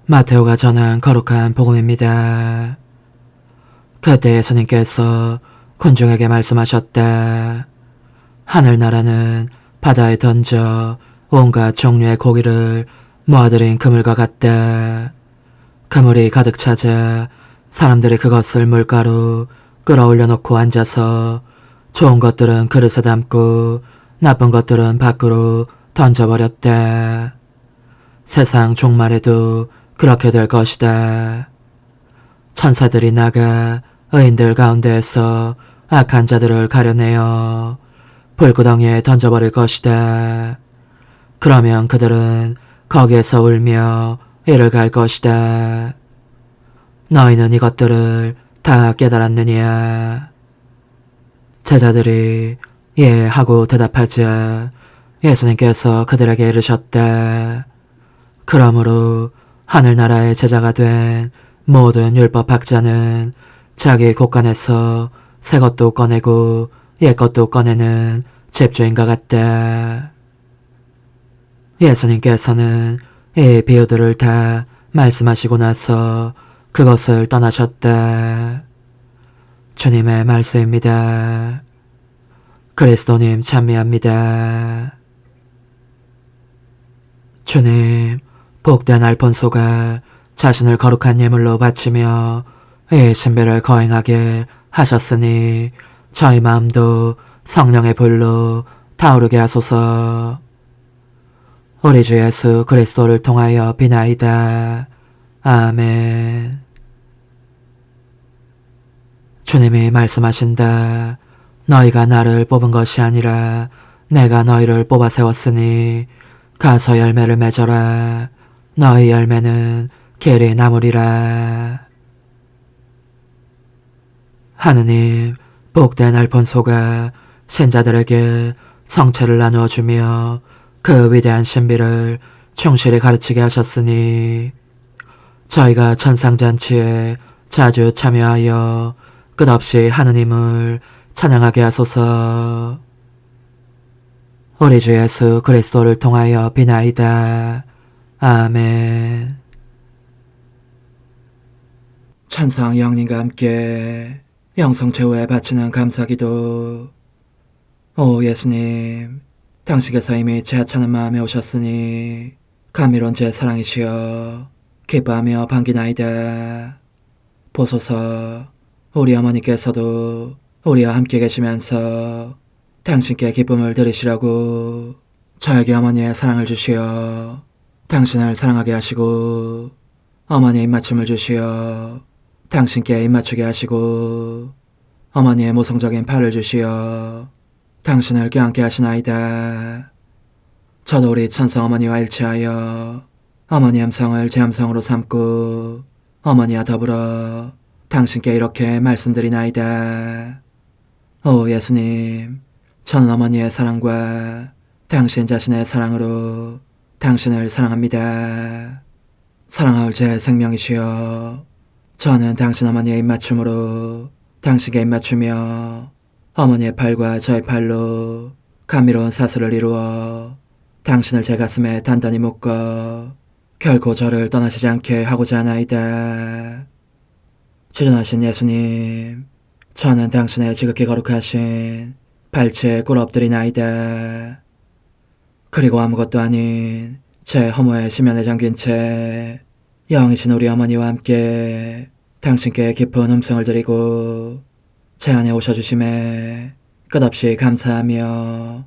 마테오가 전한 거룩한 복음입니다. 그때 예수님께서 군중에게 말씀하셨다. 하늘나라는 바다에 던져 온갖 종류의 고기를 모아들인 그물과 같다. 그물이 가득 차자 사람들이 그것을 물가로 끌어올려 놓고 앉아서 좋은 것들은 그릇에 담고 나쁜 것들은 밖으로 던져버렸다. 세상 종말에도 그렇게 될 것이다. 천사들이 나가 의인들 가운데에서 악한 자들을 가려내어 불구덩이에 던져버릴 것이다. 그러면 그들은 거기에서 울며 이를 갈 것이다. 너희는 이것들을 다 깨달았느냐? 제자들이 예 하고 대답하자 예수님께서 그들에게 이르셨다. 그러므로 하늘나라의 제자가 된 모든 율법학자는 자기 곳간에서 새 것도 꺼내고 옛 것도 꺼내는 집주인과 같다. 예수님께서는 이 비유들을 다 말씀하시고 나서 그것을 떠나셨다. 주님의 말씀입니다. 그리스도님 찬미합니다. 주님, 복된 알폰소가 자신을 거룩한 예물로 바치며 이 신비를 거행하게 하셨으니 저희 마음도 성령의 불로 타오르게 하소서. 우리 주 예수 그리스도를 통하여 비나이다. 아멘. 주님이 말씀하신다. 너희가 나를 뽑은 것이 아니라 내가 너희를 뽑아 세웠으니 가서 열매를 맺어라. 너희 열매는 길이 남으리라. 하느님, 복된 알폰소가 신자들에게 성체를 나누어 주며 그 위대한 신비를 충실히 가르치게 하셨으니 저희가 천상잔치에 자주 참여하여 끝없이 하느님을 찬양하게 하소서. 우리 주 예수 그리스도를 통하여 비나이다. 아멘. 천상 영님과 함께 영성 최후에 바치는 감사기도. 오 예수님, 당신께서 이미 제 하찮은 마음에 오셨으니 감미로운 제 사랑이시여 기뻐하며 반기나이다. 보소서, 우리 어머니께서도 우리와 함께 계시면서 당신께 기쁨을 드리시라고 저에게 어머니의 사랑을 주시어 당신을 사랑하게 하시고 어머니의 입맞춤을 주시어 당신께 입맞추게 하시고 어머니의 모성적인 팔을 주시어 당신을 껴안게 하시나이다. 저도 우리 천사 어머니와 일치하여 어머니 음성을 제 음성으로 삼고 어머니와 더불어 당신께 이렇게 말씀드리나이다. 오 예수님, 저는 어머니의 사랑과 당신 자신의 사랑으로 당신을 사랑합니다. 사랑하올 제 생명이시여, 저는 당신 어머니의 입맞춤으로 당신께 입맞추며 어머니의 팔과 저의 팔로 감미로운 사슬을 이루어 당신을 제 가슴에 단단히 묶어 결코 저를 떠나시지 않게 하고자 하나이다. 지존하신 예수님, 저는 당신의 지극히 거룩하신 발치에 꿇어 엎드리나이다. 그리고 아무것도 아닌 제 허무에 심연에 잠긴 채 영이신 우리 어머니와 함께 당신께 깊은 음성을 드리고 제 안에 오셔주심에 끝없이 감사하며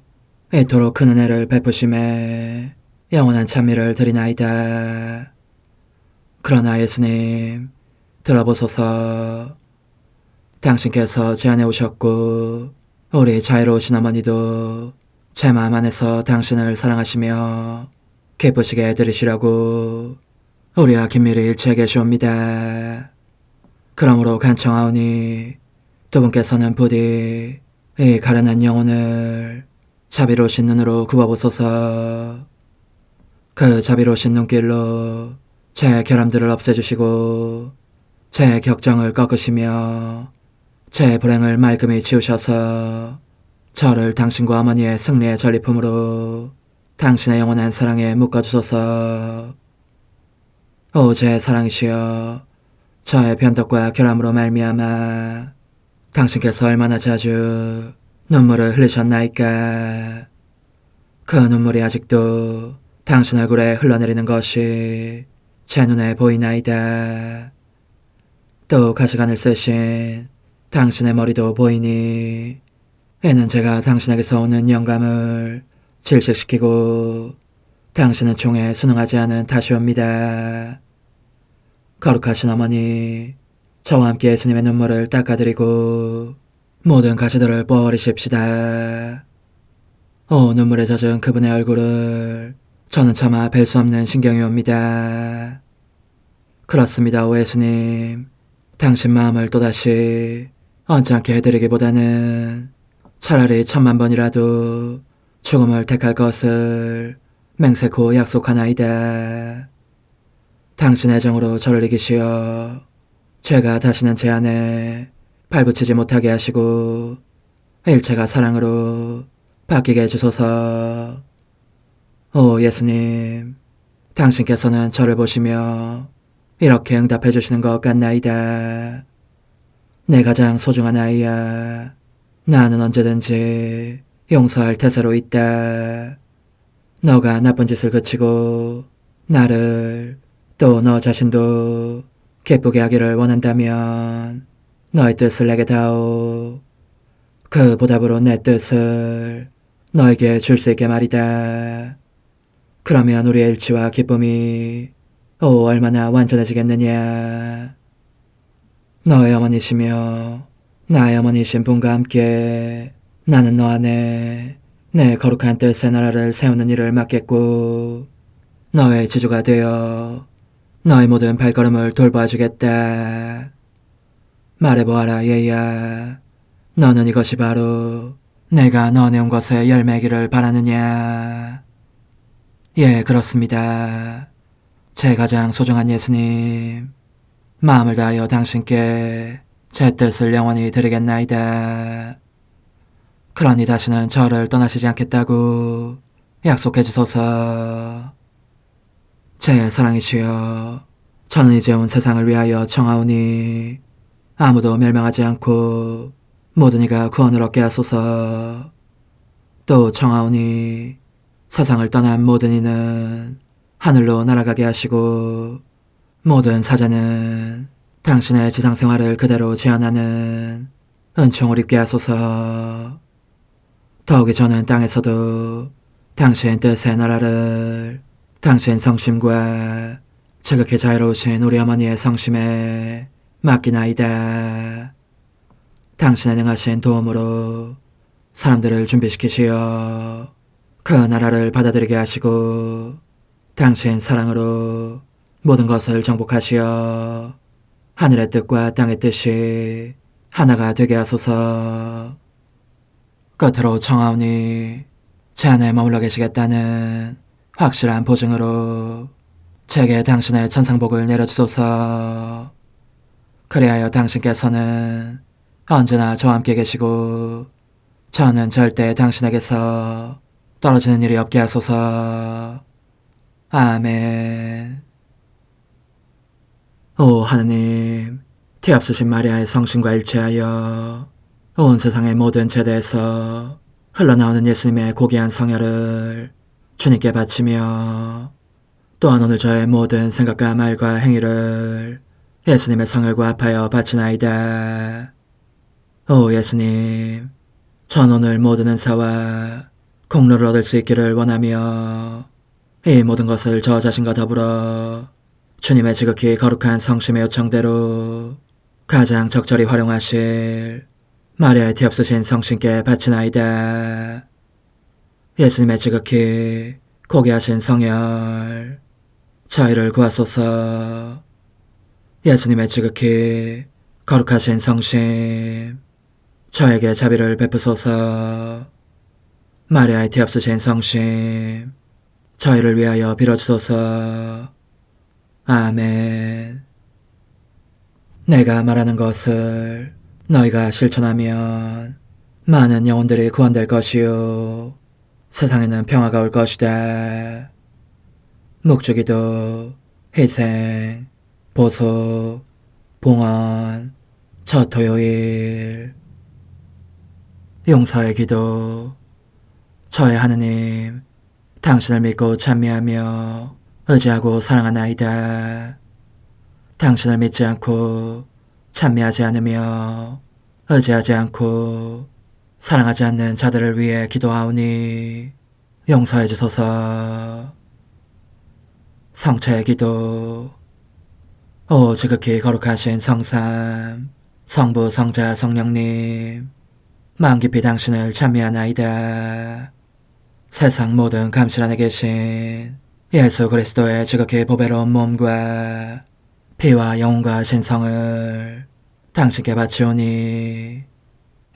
이토록 큰 은혜를 베푸심에 영원한 찬미를 드리나이다. 그러나 예수님, 들어보소서. 당신께서 제 안에 오셨고 우리 자유로우신 어머니도 제 마음 안에서 당신을 사랑하시며 기쁘시게 들으시라고 우리와 긴밀히 일치해 계시옵니다. 그러므로 간청하오니 두 분께서는 부디 이 가련한 영혼을 자비로우신 눈으로 굽어보소서. 그 자비로우신 눈길로 제 결함들을 없애주시고 제 격정을 꺾으시며 제 불행을 말끔히 지우셔서 저를 당신과 어머니의 승리의 전리품으로 당신의 영원한 사랑에 묶어주소서. 오 제 사랑이시여, 저의 변덕과 결함으로 말미암아 당신께서 얼마나 자주 눈물을 흘리셨나이까. 그 눈물이 아직도 당신 얼굴에 흘러내리는 것이 제 눈에 보이나이다. 또 가시관을 쓰신 당신의 머리도 보이니 이는 제가 당신에게서 오는 영감을 질식시키고 당신은 총에 순응하지 않은 탓이옵니다. 거룩하신 어머니, 저와 함께 예수님의 눈물을 닦아드리고 모든 가시들을 뽑아버리십시다. 눈물에 젖은 그분의 얼굴을 저는 차마 뵐 수 없는 신경이 옵니다. 그렇습니다, 오 예수님. 당신 마음을 또다시 언짢게 해드리기보다는 차라리 1000,000번이라도 죽음을 택할 것을 맹세코 약속하나이다. 당신 애정으로 저를 이기시어 죄가 다시는 제 안에 발붙이지 못하게 하시고 일체가 사랑으로 바뀌게 해주소서. 오 예수님, 당신께서는 저를 보시며 이렇게 응답해 주시는 것 같나이다. 내 가장 소중한 아이야, 나는 언제든지 용서할 태세로 있다. 너가 나쁜 짓을 그치고 나를, 또 너 자신도 기쁘게 하기를 원한다면 너의 뜻을 내게 다오. 그 보답으로 내 뜻을 너에게 줄 수 있게 말이다. 그러면 우리의 일치와 기쁨이 얼마나 완전해지겠느냐. 너의 어머니시며 나의 어머니신 분과 함께 나는 너 안에 내 거룩한 뜻의 나라를 세우는 일을 맡겠고 너의 지주가 되어 너의 모든 발걸음을 돌봐주겠다. 말해보아라 얘야, 너는 이것이 바로 내가 너한테 온 것의 열매기를 바라느냐. 예, 그렇습니다. 제 가장 소중한 예수님, 마음을 다하여 당신께 제 뜻을 영원히 드리겠나이다. 그러니 다시는 저를 떠나시지 않겠다고 약속해 주소서. 제 사랑이시여, 저는 이제 온 세상을 위하여 청하오니 아무도 멸망하지 않고 모든 이가 구원을 얻게 하소서. 또 청하오니 세상을 떠난 모든 이는 하늘로 날아가게 하시고 모든 사자는 당신의 지상생활을 그대로 재현하는 은총을 입게 하소서. 더욱이 저는 땅에서도 당신 뜻의 나라를 당신 성심과 지극히 자유로우신 우리 어머니의 성심에 맡기나이다. 당신의 능하신 도움으로 사람들을 준비시키시어 그 나라를 받아들이게 하시고 당신 사랑으로 모든 것을 정복하시어 하늘의 뜻과 땅의 뜻이 하나가 되게 하소서. 끝으로 청하오니 제 안에 머물러 계시겠다는 확실한 보증으로 제게 당신의 천상복을 내려주소서. 그리하여 당신께서는 언제나 저와 함께 계시고 저는 절대 당신에게서 떨어지는 일이 없게 하소서. 아멘. 오 하느님, 티없으신 마리아의 성심과 일치하여 온 세상의 모든 제대에서 흘러나오는 예수님의 고귀한 성혈을 주님께 바치며 또한 오늘 저의 모든 생각과 말과 행위를 예수님의 성혈과 합하여 바치나이다. 오 예수님, 전 오늘 모든 은사와 공로를 얻을 수 있기를 원하며 이 모든 것을 저 자신과 더불어 주님의 지극히 거룩한 성심의 요청대로 가장 적절히 활용하실 마리아의 티없으신 성신께 바치나이다. 예수님의 지극히 고귀하신 성혈, 저희를 구하소서. 예수님의 지극히 거룩하신 성심, 저에게 자비를 베푸소서. 마리아의 티없으신 성심, 저희를 위하여 빌어주소서. 아멘. 내가 말하는 것을 너희가 실천하면 많은 영혼들이 구원될 것이요 세상에는 평화가 올 것이다. 묵주기도, 희생, 보속, 봉헌, 첫 토요일. 용서의 기도. 저의 하느님, 당신을 믿고 찬미하며 의지하고 사랑하나이다. 당신을 믿지 않고 찬미하지 않으며 의지하지 않고 사랑하지 않는 자들을 위해 기도하오니 용서해 주소서. 성체의 기도. 오 지극히 거룩하신 성삼, 성부, 성자, 성령님, 마음 깊이 당신을 찬미하나이다. 세상 모든 감실 안에 계신 예수 그리스도의 지극히 보배로운 몸과 피와 영혼과 신성을 당신께 바치오니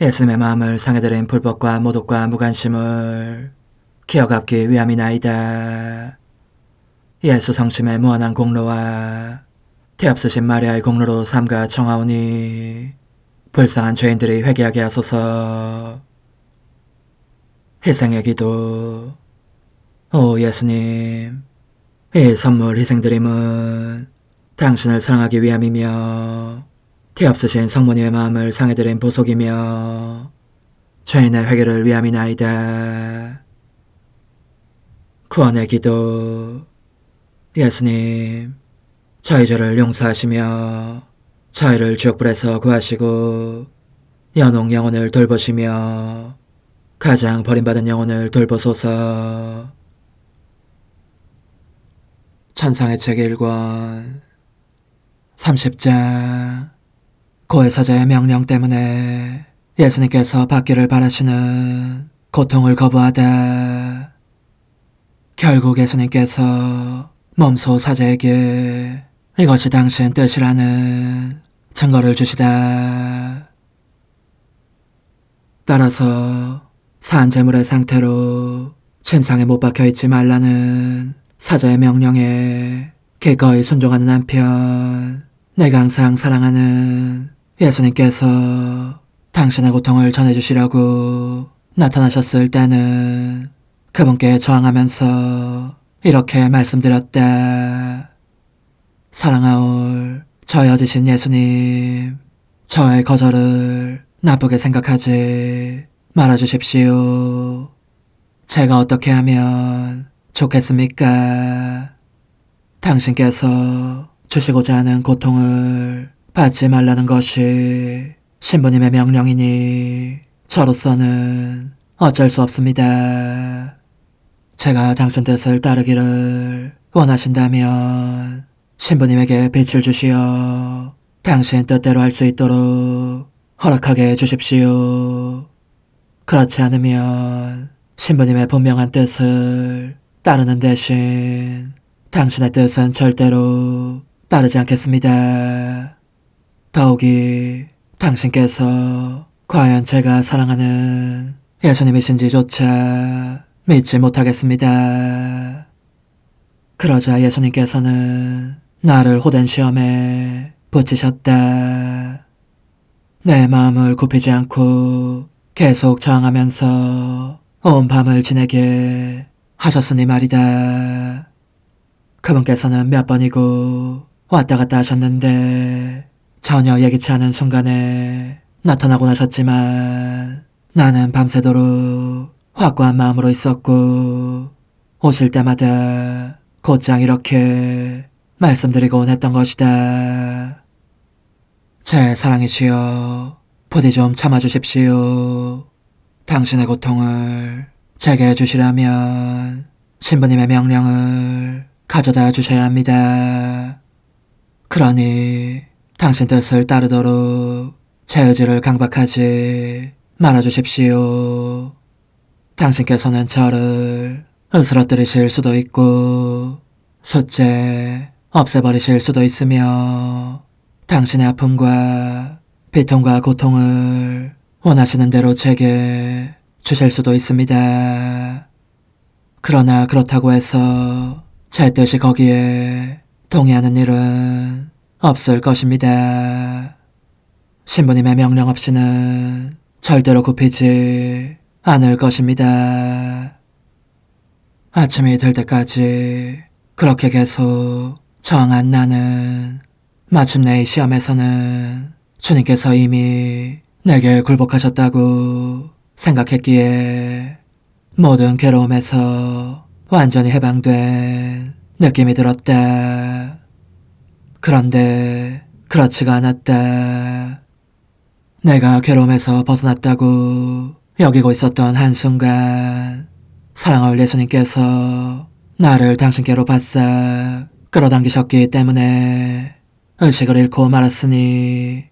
예수님의 마음을 상해드린 불법과 모독과 무관심을 기어갚기 위함이나이다. 예수 성심의 무한한 공로와 태없으신 마리아의 공로로 삼가 청하오니 불쌍한 죄인들이 회개하게 하소서. 희생의 기도. 오 예수님, 이 선물 희생드림은 당신을 사랑하기 위함이며 태없으신 성모님의 마음을 상해드린 보속이며 죄인의 회개를 위함이나이다. 구원의 기도. 예수님, 저희 죄를 용서하시며 저희를 지옥불에서 구하시고 연옥 영혼을 돌보시며 가장 버림받은 영혼을 돌보소서. 천상의 책 1권 30장. 고해사자의 명령 때문에 예수님께서 받기를 바라시는 고통을 거부하다. 결국 예수님께서 몸소 사자에게 이것이 당신 뜻이라는 증거를 주시다. 따라서 산재물의 상태로 침상에 못 박혀있지 말라는 사자의 명령에 기꺼이 순종하는 한편 내가 항상 사랑하는 예수님께서 당신의 고통을 전해주시려고 나타나셨을 때는 그분께 저항하면서 이렇게 말씀드렸다. 사랑하올 저의 어지신 예수님, 저의 거절을 나쁘게 생각하지 말아주십시오. 제가 어떻게 하면 좋겠습니까? 당신께서 주시고자 하는 고통을 받지 말라는 것이 신부님의 명령이니 저로서는 어쩔 수 없습니다. 제가 당신 뜻을 따르기를 원하신다면 신부님에게 빛을 주시어 당신 뜻대로 할 수 있도록 허락하게 해주십시오. 그렇지 않으면 신부님의 분명한 뜻을 따르는 대신 당신의 뜻은 절대로 따르지 않겠습니다. 더욱이 당신께서 과연 제가 사랑하는 예수님이신지조차 믿지 못하겠습니다. 그러자 예수님께서는 나를 호된 시험에 붙이셨다. 내 마음을 굽히지 않고 계속 저항하면서 온 밤을 지내게 하셨으니 말이다. 그분께서는 몇 번이고 왔다 갔다 하셨는데 전혀 예기치 않은 순간에 나타나곤 하셨지만 나는 밤새도록 확고한 마음으로 있었고 오실 때마다 곧장 이렇게 말씀드리곤 했던 것이다. 제 사랑이시여, 부디 좀 참아주십시오. 당신의 고통을 제게 주시려면 신부님의 명령을 가져다 주셔야 합니다. 그러니 당신 뜻을 따르도록 제 의지를 강박하지 말아주십시오. 당신께서는 저를 으스러뜨리실 수도 있고 숫제 없애버리실 수도 있으며 당신의 아픔과 비통과 고통을 원하시는 대로 제게 주실 수도 있습니다. 그러나 그렇다고 해서 제 뜻이 거기에 동의하는 일은 없을 것입니다. 신부님의 명령 없이는 절대로 굽히지 않을 것입니다. 아침이 될 때까지 그렇게 계속 저항한 나는 마침내 이 시험에서는 주님께서 이미 내게 굴복하셨다고 생각했기에 모든 괴로움에서 완전히 해방된 느낌이 들었다. 그런데 그렇지가 않았다. 내가 괴로움에서 벗어났다고 여기고 있었던 한순간 사랑할 예수님께서 나를 당신께로 바싹 끌어당기셨기 때문에 의식을 잃고 말았으니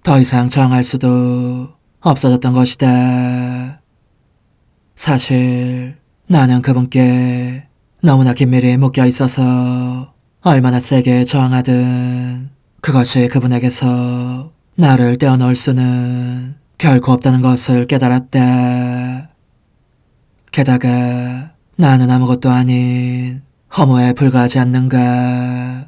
더 이상 저항할 수도 없어졌던 것이다. 사실 나는 그분께 너무나 긴밀히 묶여 있어서 얼마나 세게 저항하든 그것이 그분에게서 나를 떼어놓을 수는 결코 없다는 것을 깨달았다. 게다가 나는 아무것도 아닌 허무에 불과하지 않는가.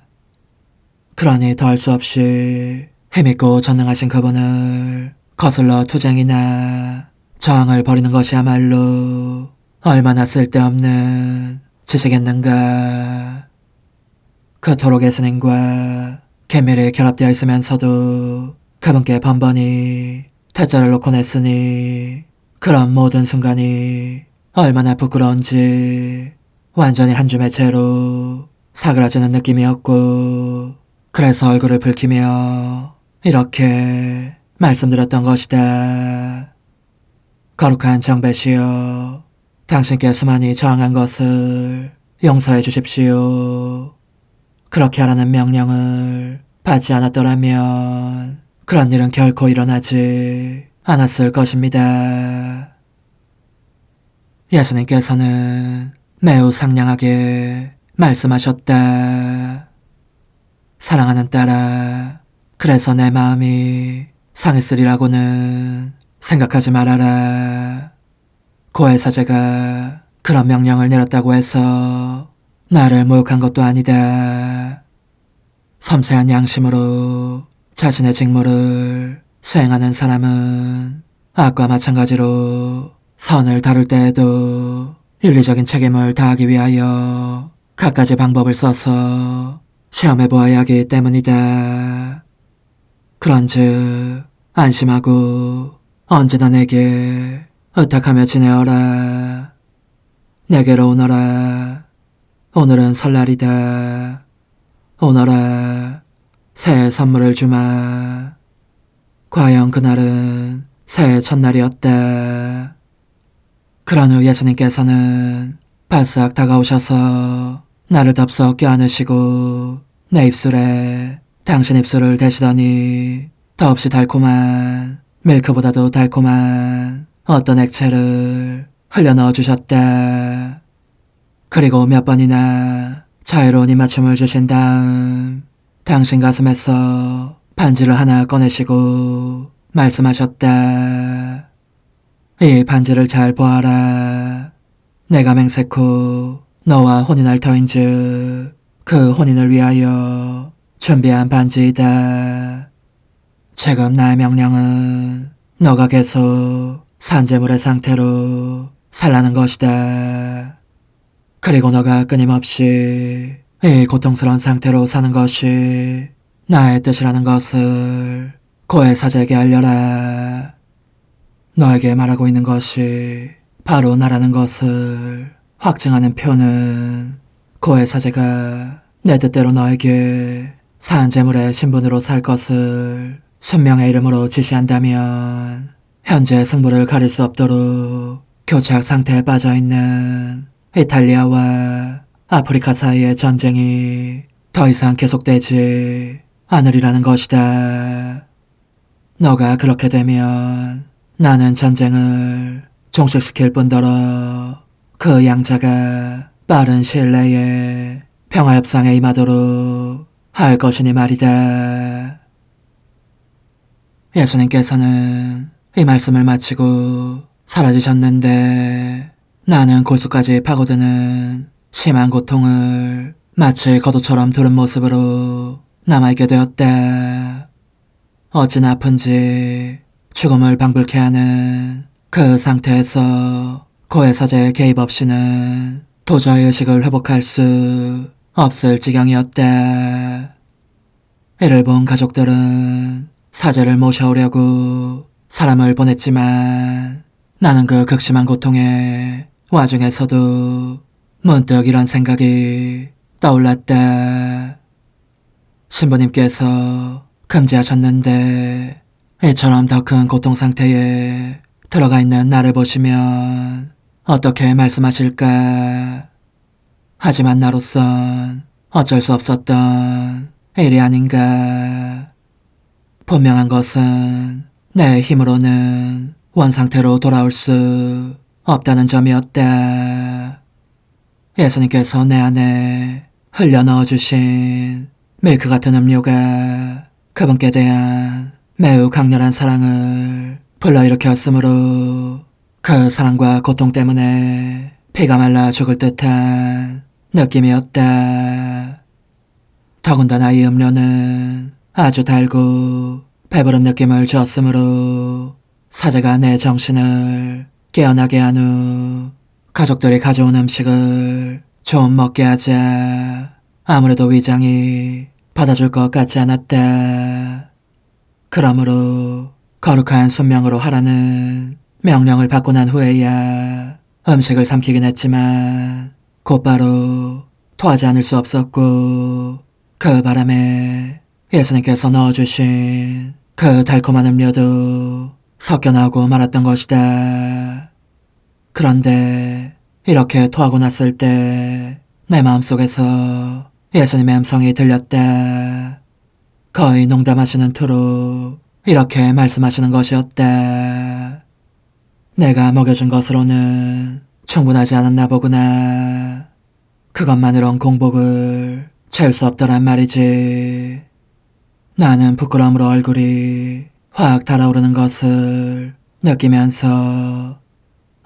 그러니 더할 수 없이 힘있고 전능하신 그분을 거슬러 투쟁이나 저항을 벌이는 것이야말로 얼마나 쓸데없는 짓이겠는가. 그토록 예수님과 긴밀히 결합되어 있으면서도 그분께 번번이 태자를 놓고 냈으니 그런 모든 순간이 얼마나 부끄러운지 완전히 한 줌의 채로 사그라지는 느낌이었고, 그래서 얼굴을 붉히며 이렇게 말씀드렸던 것이다. 거룩한 정배시여, 당신께 수많이 저항한 것을 용서해 주십시오. 그렇게 하라는 명령을 받지 않았더라면 그런 일은 결코 일어나지 않았을 것입니다. 예수님께서는 매우 상냥하게 말씀하셨다. 사랑하는 딸아, 그래서 내 마음이 상했으리라고는 생각하지 말아라. 고해사제가 그런 명령을 내렸다고 해서 나를 모욕한 것도 아니다. 섬세한 양심으로 자신의 직무를 수행하는 사람은 악과 마찬가지로 선을 다룰 때에도 윤리적인 책임을 다하기 위하여 갖가지 방법을 써서 시험해 보아야 하기 때문이다. 그런즉 안심하고 언제나 내게 의탁하며 지내어라. 내게로 오너라. 오늘은 설날이다. 오너라. 새해 선물을 주마. 과연 그날은 새해 첫날이었다. 그런 후 예수님께서는 바싹 다가오셔서 나를 덥석 껴안으시고 내 입술에 당신 입술을 대시더니 더없이 달콤한, 밀크보다도 달콤한 어떤 액체를 흘려 넣어주셨다. 그리고 몇 번이나 자유로운 입맞춤을 주신 다음 당신 가슴에서 반지를 하나 꺼내시고 말씀하셨다. 이 반지를 잘 보아라. 내가 맹세코 너와 혼인할 터인즉 그 혼인을 위하여 준비한 반지이다. 지금 나의 명령은 너가 계속 산재물의 상태로 살라는 것이다. 그리고 너가 끊임없이 이 고통스러운 상태로 사는 것이 나의 뜻이라는 것을 고해사제에게 알려라. 너에게 말하고 있는 것이 바로 나라는 것을 확증하는 표는 고해사제가 내 뜻대로 너에게 산재물의 신분으로 살 것을 순명의 이름으로 지시한다면 현재 승부를 가릴 수 없도록 교착 상태에 빠져있는 이탈리아와 아프리카 사이의 전쟁이 더 이상 계속되지 않으리라는 것이다. 너가 그렇게 되면 나는 전쟁을 종식시킬 뿐더러 그 양자가 빠른 시일 내에 평화협상에 임하도록 할 것이니 말이다. 예수님께서는 이 말씀을 마치고 사라지셨는데 나는 골수까지 파고드는 심한 고통을 마치 거도처럼 두른 모습으로 남아있게 되었다. 어찌나 아픈지 죽음을 방불케 하는 그 상태에서 고해사제의 개입 없이는 도저히 의식을 회복할 수 없을 지경이었다. 이를 본 가족들은 사제를 모셔오려고 사람을 보냈지만 나는 그 극심한 고통의 와중에서도 문득 이런 생각이 떠올랐다. 신부님께서 금지하셨는데 이처럼 더 큰 고통 상태에 들어가 있는 나를 보시면 어떻게 말씀하실까? 하지만 나로선 어쩔 수 없었던 일이 아닌가. 분명한 것은 내 힘으로는 원상태로 돌아올 수 없다는 점이었다. 예수님께서 내 안에 흘려 넣어주신 밀크 같은 음료가 그분께 대한 매우 강렬한 사랑을 불러일으켰으므로 그 사랑과 고통 때문에 피가 말라 죽을 듯한 느낌이었다. 더군다나 이 음료는 아주 달고 배부른 느낌을 줬으므로 사제가 내 정신을 깨어나게 한 후 가족들이 가져온 음식을 좀 먹게 하자 아무래도 위장이 받아줄 것 같지 않았다. 그러므로 거룩한 순명으로 하라는 명령을 받고 난 후에야 음식을 삼키긴 했지만 곧바로 토하지 않을 수 없었고 그 바람에 예수님께서 넣어주신 그 달콤한 음료도 섞여 나오고 말았던 것이다. 그런데 이렇게 토하고 났을 때 내 마음속에서 예수님의 음성이 들렸다. 거의 농담하시는 투로 이렇게 말씀하시는 것이었다. 내가 먹여준 것으로는 충분하지 않았나 보구나. 그것만으론 공복을 채울 수 없더란 말이지. 나는 부끄러움으로 얼굴이 확 달아오르는 것을 느끼면서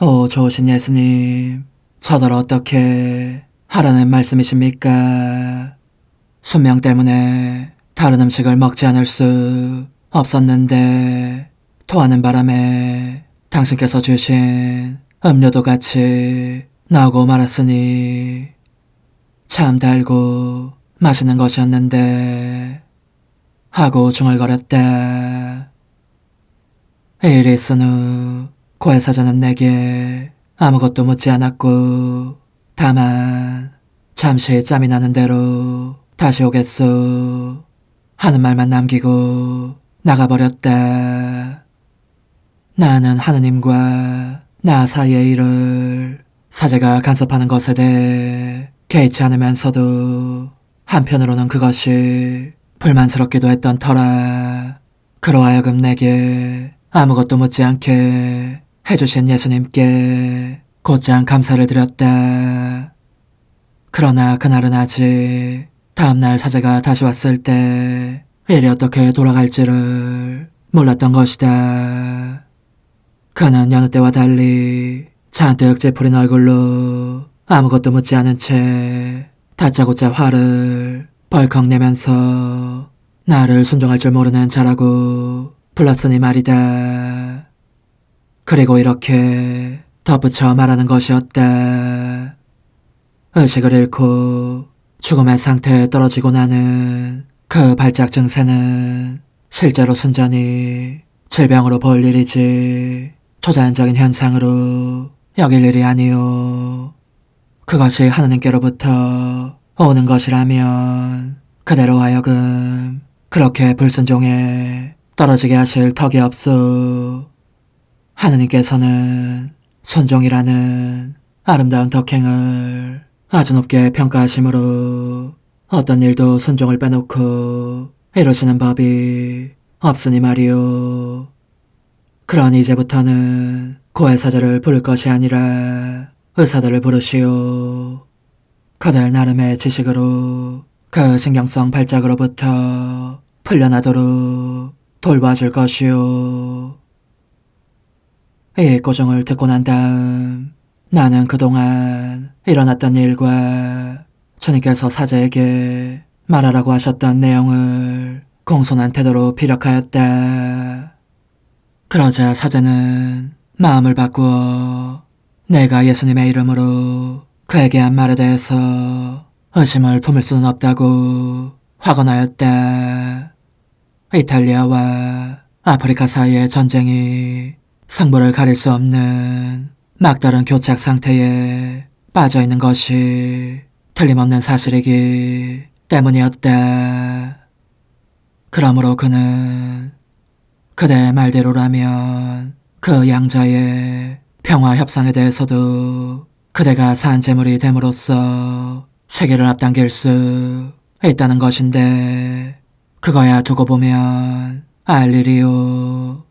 오 좋으신 예수님, 저더러 어떻게 하라는 말씀이십니까? 순명 때문에 다른 음식을 먹지 않을 수 없었는데 토하는 바람에 당신께서 주신 음료도 같이 나오고 말았으니 참 달고 맛있는 것이었는데 하고 중얼거렸다. 일이 있은 후 고해사자는 내게 아무것도 묻지 않았고 다만 잠시 짬이 나는 대로 다시 오겠소 하는 말만 남기고 나가버렸다. 나는 하느님과 나 사이의 일을 사제가 간섭하는 것에 대해 개의치 않으면서도 한편으로는 그것이 불만스럽기도 했던 터라 그로 하여금 내게 아무것도 묻지 않게 해주신 예수님께 곧장 감사를 드렸다. 그러나 그날은 아직 다음날 사제가 다시 왔을 때 일이 어떻게 돌아갈지를 몰랐던 것이다. 그는 여느 때와 달리 잔뜩 찌푸린 얼굴로 아무것도 묻지 않은 채 다짜고짜 화를 벌컥 내면서 나를 순종할 줄 모르는 자라고 불렀으니 말이다. 그리고 이렇게 덧붙여 말하는 것이었다. 의식을 잃고 죽음의 상태에 떨어지고 나는 그 발작 증세는 실제로 순전히 질병으로 볼 일이지 초자연적인 현상으로 여길 일이 아니오. 그것이 하느님께로부터 오는 것이라면 그대로 하여금 그렇게 불순종에 떨어지게 하실 턱이 없소. 하느님께서는 순종이라는 아름다운 덕행을 아주 높게 평가하시므로 어떤 일도 순종을 빼놓고 이루시는 법이 없으니 말이오. 그러니 이제부터는 고해사제를 부를 것이 아니라 의사들을 부르시오. 그들 나름의 지식으로 그 신경성 발작으로부터 풀려나도록 돌봐줄 것이오. 이 고정을 듣고 난 다음 나는 그동안 일어났던 일과 주님께서 사제에게 말하라고 하셨던 내용을 공손한 태도로 피력하였다. 그러자 사제는 마음을 바꾸어 내가 예수님의 이름으로 그에게 한 말에 대해서 의심을 품을 수는 없다고 확언하였다. 이탈리아와 아프리카 사이의 전쟁이 승부를 가릴 수 없는 막다른 교착 상태에 빠져있는 것이 틀림없는 사실이기 때문이었다. 그러므로 그는 그대의 말대로라면 그 양자의 평화 협상에 대해서도 그대가 산 재물이 됨으로써 시기를 앞당길 수 있다는 것인데 그거야 두고 보면 알 일이요.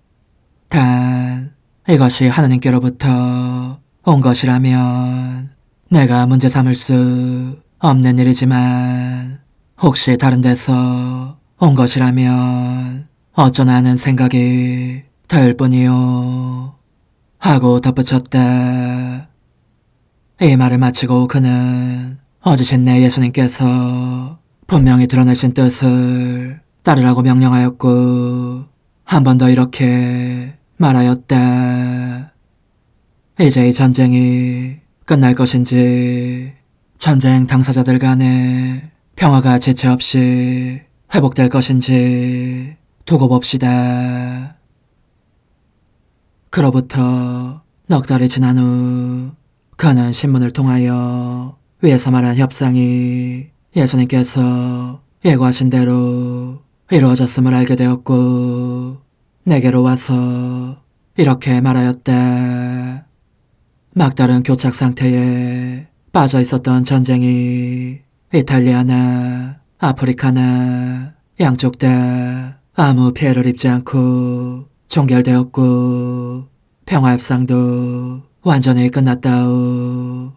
단 이것이 하느님께로부터 온 것이라면 내가 문제 삼을 수 없는 일이지만 혹시 다른 데서 온 것이라면 어쩌나 하는 생각이 들 뿐이요. 하고 덧붙였다. 이 말을 마치고 그는 어지신 내 예수님께서 분명히 드러내신 뜻을 따르라고 명령하였고 한 번 더 이렇게 말하였다. 이제 이 전쟁이 끝날 것인지 전쟁 당사자들 간에 평화가 지체 없이 회복될 것인지 두고 봅시다. 그로부터 넉 달이 지난 후 그는 신문을 통하여 위에서 말한 협상이 예수님께서 예고하신 대로 이루어졌음을 알게 되었고 내게로 와서 이렇게 말하였다. 막다른 교착 상태에 빠져 있었던 전쟁이 이탈리아나 아프리카나 양쪽 다 아무 피해를 입지 않고 종결되었고 평화협상도 완전히 끝났다오.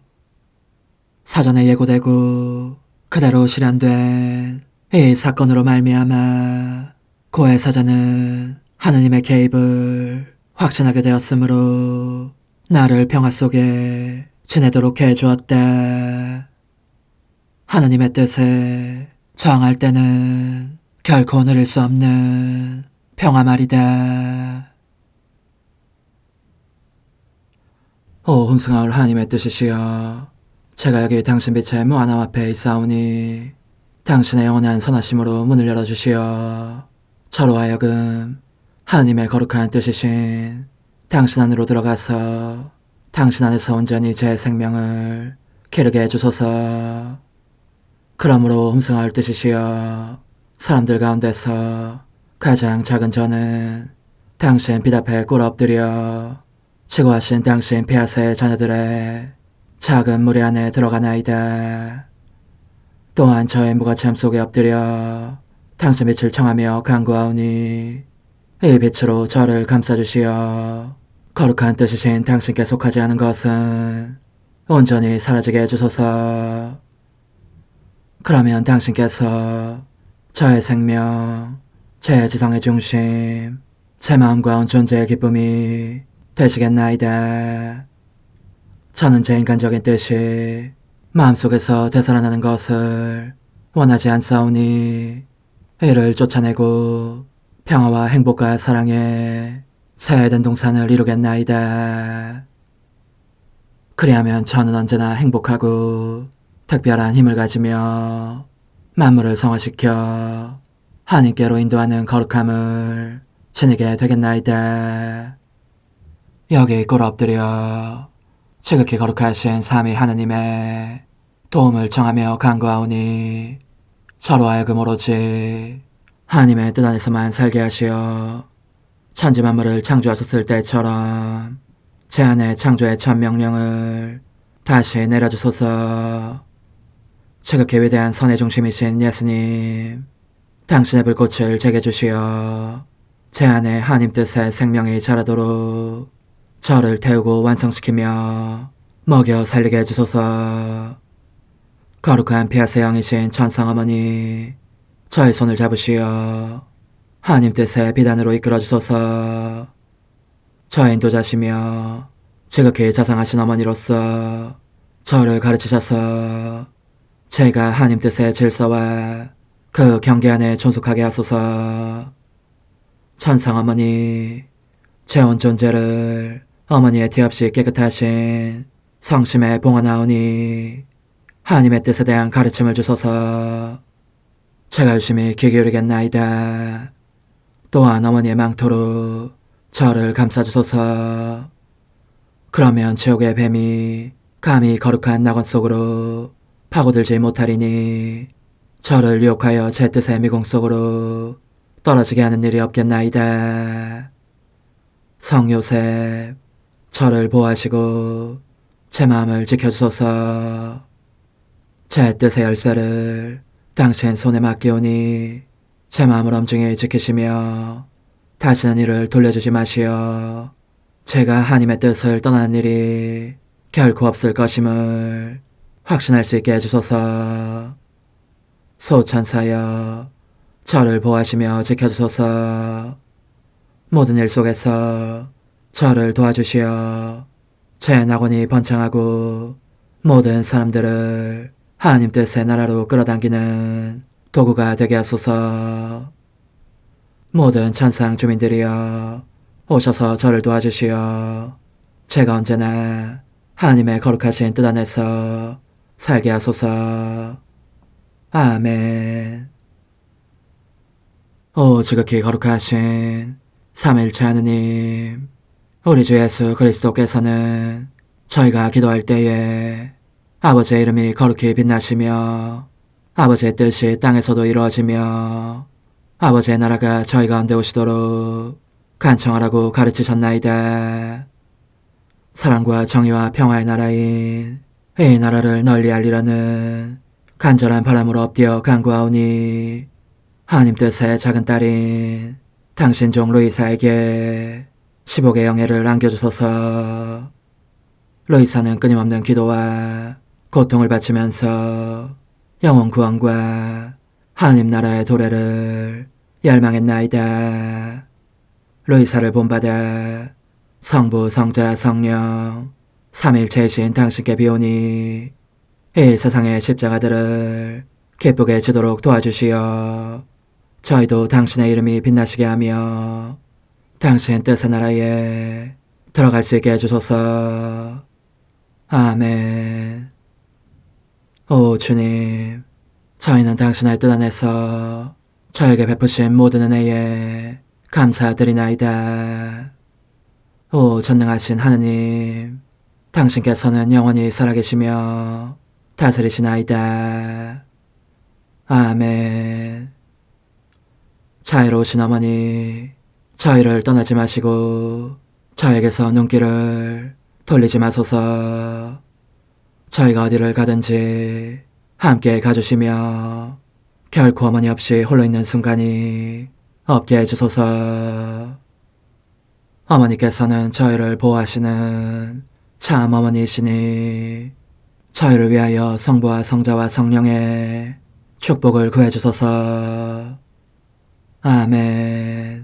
사전에 예고되고 그대로 실현된 이 사건으로 말미암아 고해 사자는 하느님의 개입을 확신하게 되었으므로 나를 평화 속에 지내도록 해주었다. 하느님의 뜻에 저항할 때는 결코 누릴 수 없는 평화 말이다. 오 흥승하올 하나님의 뜻이시여, 제가 여기 당신 빛의 무한함 앞에 있사오니 당신의 영원한 선하심으로 문을 열어주시어 저로 하여금 하느님의 거룩한 뜻이신 당신 안으로 들어가서 당신 안에서 온전히 제 생명을 기르게 해주소서. 그러므로 흠승하올 뜻이시여, 사람들 가운데서 가장 작은 저는 당신 빛 앞에 꿇어 엎드려 지고하신 당신 폐하세 자녀들의 작은 무리 안에 들어가나이다. 또한 저의 무가참 속에 엎드려 당신 빛을 청하며 간구하오니 이 빛으로 저를 감싸주시어 거룩한 뜻이신 당신께 속하지 않은 것은 온전히 사라지게 해주소서. 그러면 당신께서 저의 생명, 제 지성의 중심, 제 마음과 온 존재의 기쁨이 되시겠나이다. 저는 제 인간적인 뜻이 마음속에서 되살아나는 것을 원하지 않사오니 이를 쫓아내고 평화와 행복과 사랑의 새해된 동산을 이루겠나이다. 그리하면 저는 언제나 행복하고 특별한 힘을 가지며 만물을 성화시켜 하느님께로 인도하는 거룩함을 지니게 되겠나이다. 여기 꿇어 엎드려 지극히 거룩하신 삼위 하느님의 도움을 청하며 간구하오니 저로 하여금 오로지 하느님의 뜻 안에서만 살게 하시어 천지 만물을 창조하셨을 때처럼 제 안에 창조의 첫 명령을 다시 내려주소서. 지극히 위대한 선의 중심이신 예수님, 당신의 불꽃을 제게 주시어 제 안에 하나님 뜻의 생명이 자라도록 저를 태우고 완성시키며 먹여 살리게 해주소서. 거룩한 피아세 영이신 천상어머니, 저의 손을 잡으시어 하나님 뜻의 비단으로 이끌어주소서. 저의 인도자시며 지극히 자상하신 어머니로서 저를 가르치셔서 제가 하나님 뜻의 질서와 그 경계 안에 존속하게 하소서. 천상어머니, 제 온 존재를 어머니의 티 없이 깨끗하신 성심에 봉헌하오니 하나님의 뜻에 대한 가르침을 주소서. 제가 열심히 귀 기울이겠나이다. 또한 어머니의 망토로 저를 감싸주소서. 그러면 지옥의 뱀이 감히 거룩한 낙원 속으로 파고들지 못하리니 저를 유혹하여 제 뜻의 미궁 속으로 떨어지게 하는 일이 없겠나이다. 성요셉, 저를 보호하시고 제 마음을 지켜주소서. 제 뜻의 열쇠를 당신 손에 맡기오니 제 마음을 엄중히 지키시며 다시는 이를 돌려주지 마시어 제가 하나님의 뜻을 떠나는 일이 결코 없을 것임을 확신할 수 있게 해주소서. 소천사여, 저를 보호하시며 지켜주소서. 모든 일 속에서 저를 도와주시어 제 낙원이 번창하고 모든 사람들을 하나님 뜻의 나라로 끌어당기는 도구가 되게 하소서. 모든 천상 주민들이여 오셔서 저를 도와주시어 제가 언제나 하나님의 거룩하신 뜻 안에서 살게 하소서. 아멘. 오 지극히 거룩하신 삼위일체 하느님, 우리 주 예수 그리스도께서는 저희가 기도할 때에 아버지의 이름이 거룩히 빛나시며 아버지의 뜻이 땅에서도 이루어지며 아버지의 나라가 저희 가운데 오시도록 간청하라고 가르치셨나이다. 사랑과 정의와 평화의 나라인 이 나라를 널리 알리라는 간절한 바람으로 엎드려 간구하오니 하나님 뜻의 작은 딸인 당신 종 루이사에게 15개 영예를 안겨주소서. 루이사는 끊임없는 기도와 고통을 바치면서 영혼 구원과 하나님 나라의 도래를 열망했나이다. 루이사를 본받아 성부, 성자, 성령 삼위일체이신 당신께 비오니 이 세상의 십자가들을 기쁘게 지도록 도와주시어 저희도 당신의 이름이 빛나시게 하며 당신 뜻의 나라에 들어갈 수 있게 해주소서. 아멘. 오 주님, 저희는 당신의 뜻 안에서 저에게 베푸신 모든 은혜에 감사드리나이다. 오 전능하신 하느님, 당신께서는 영원히 살아계시며 다스리시나이다. 아멘. 자애로우신 어머니, 저희를 떠나지 마시고 저에게서 눈길을 돌리지 마소서. 저희가 어디를 가든지 함께 가주시며 결코 어머니 없이 홀로 있는 순간이 없게 해주소서. 어머니께서는 저희를 보호하시는 참 어머니이시니 저희를 위하여 성부와 성자와 성령의 축복을 구해주소서. 아멘.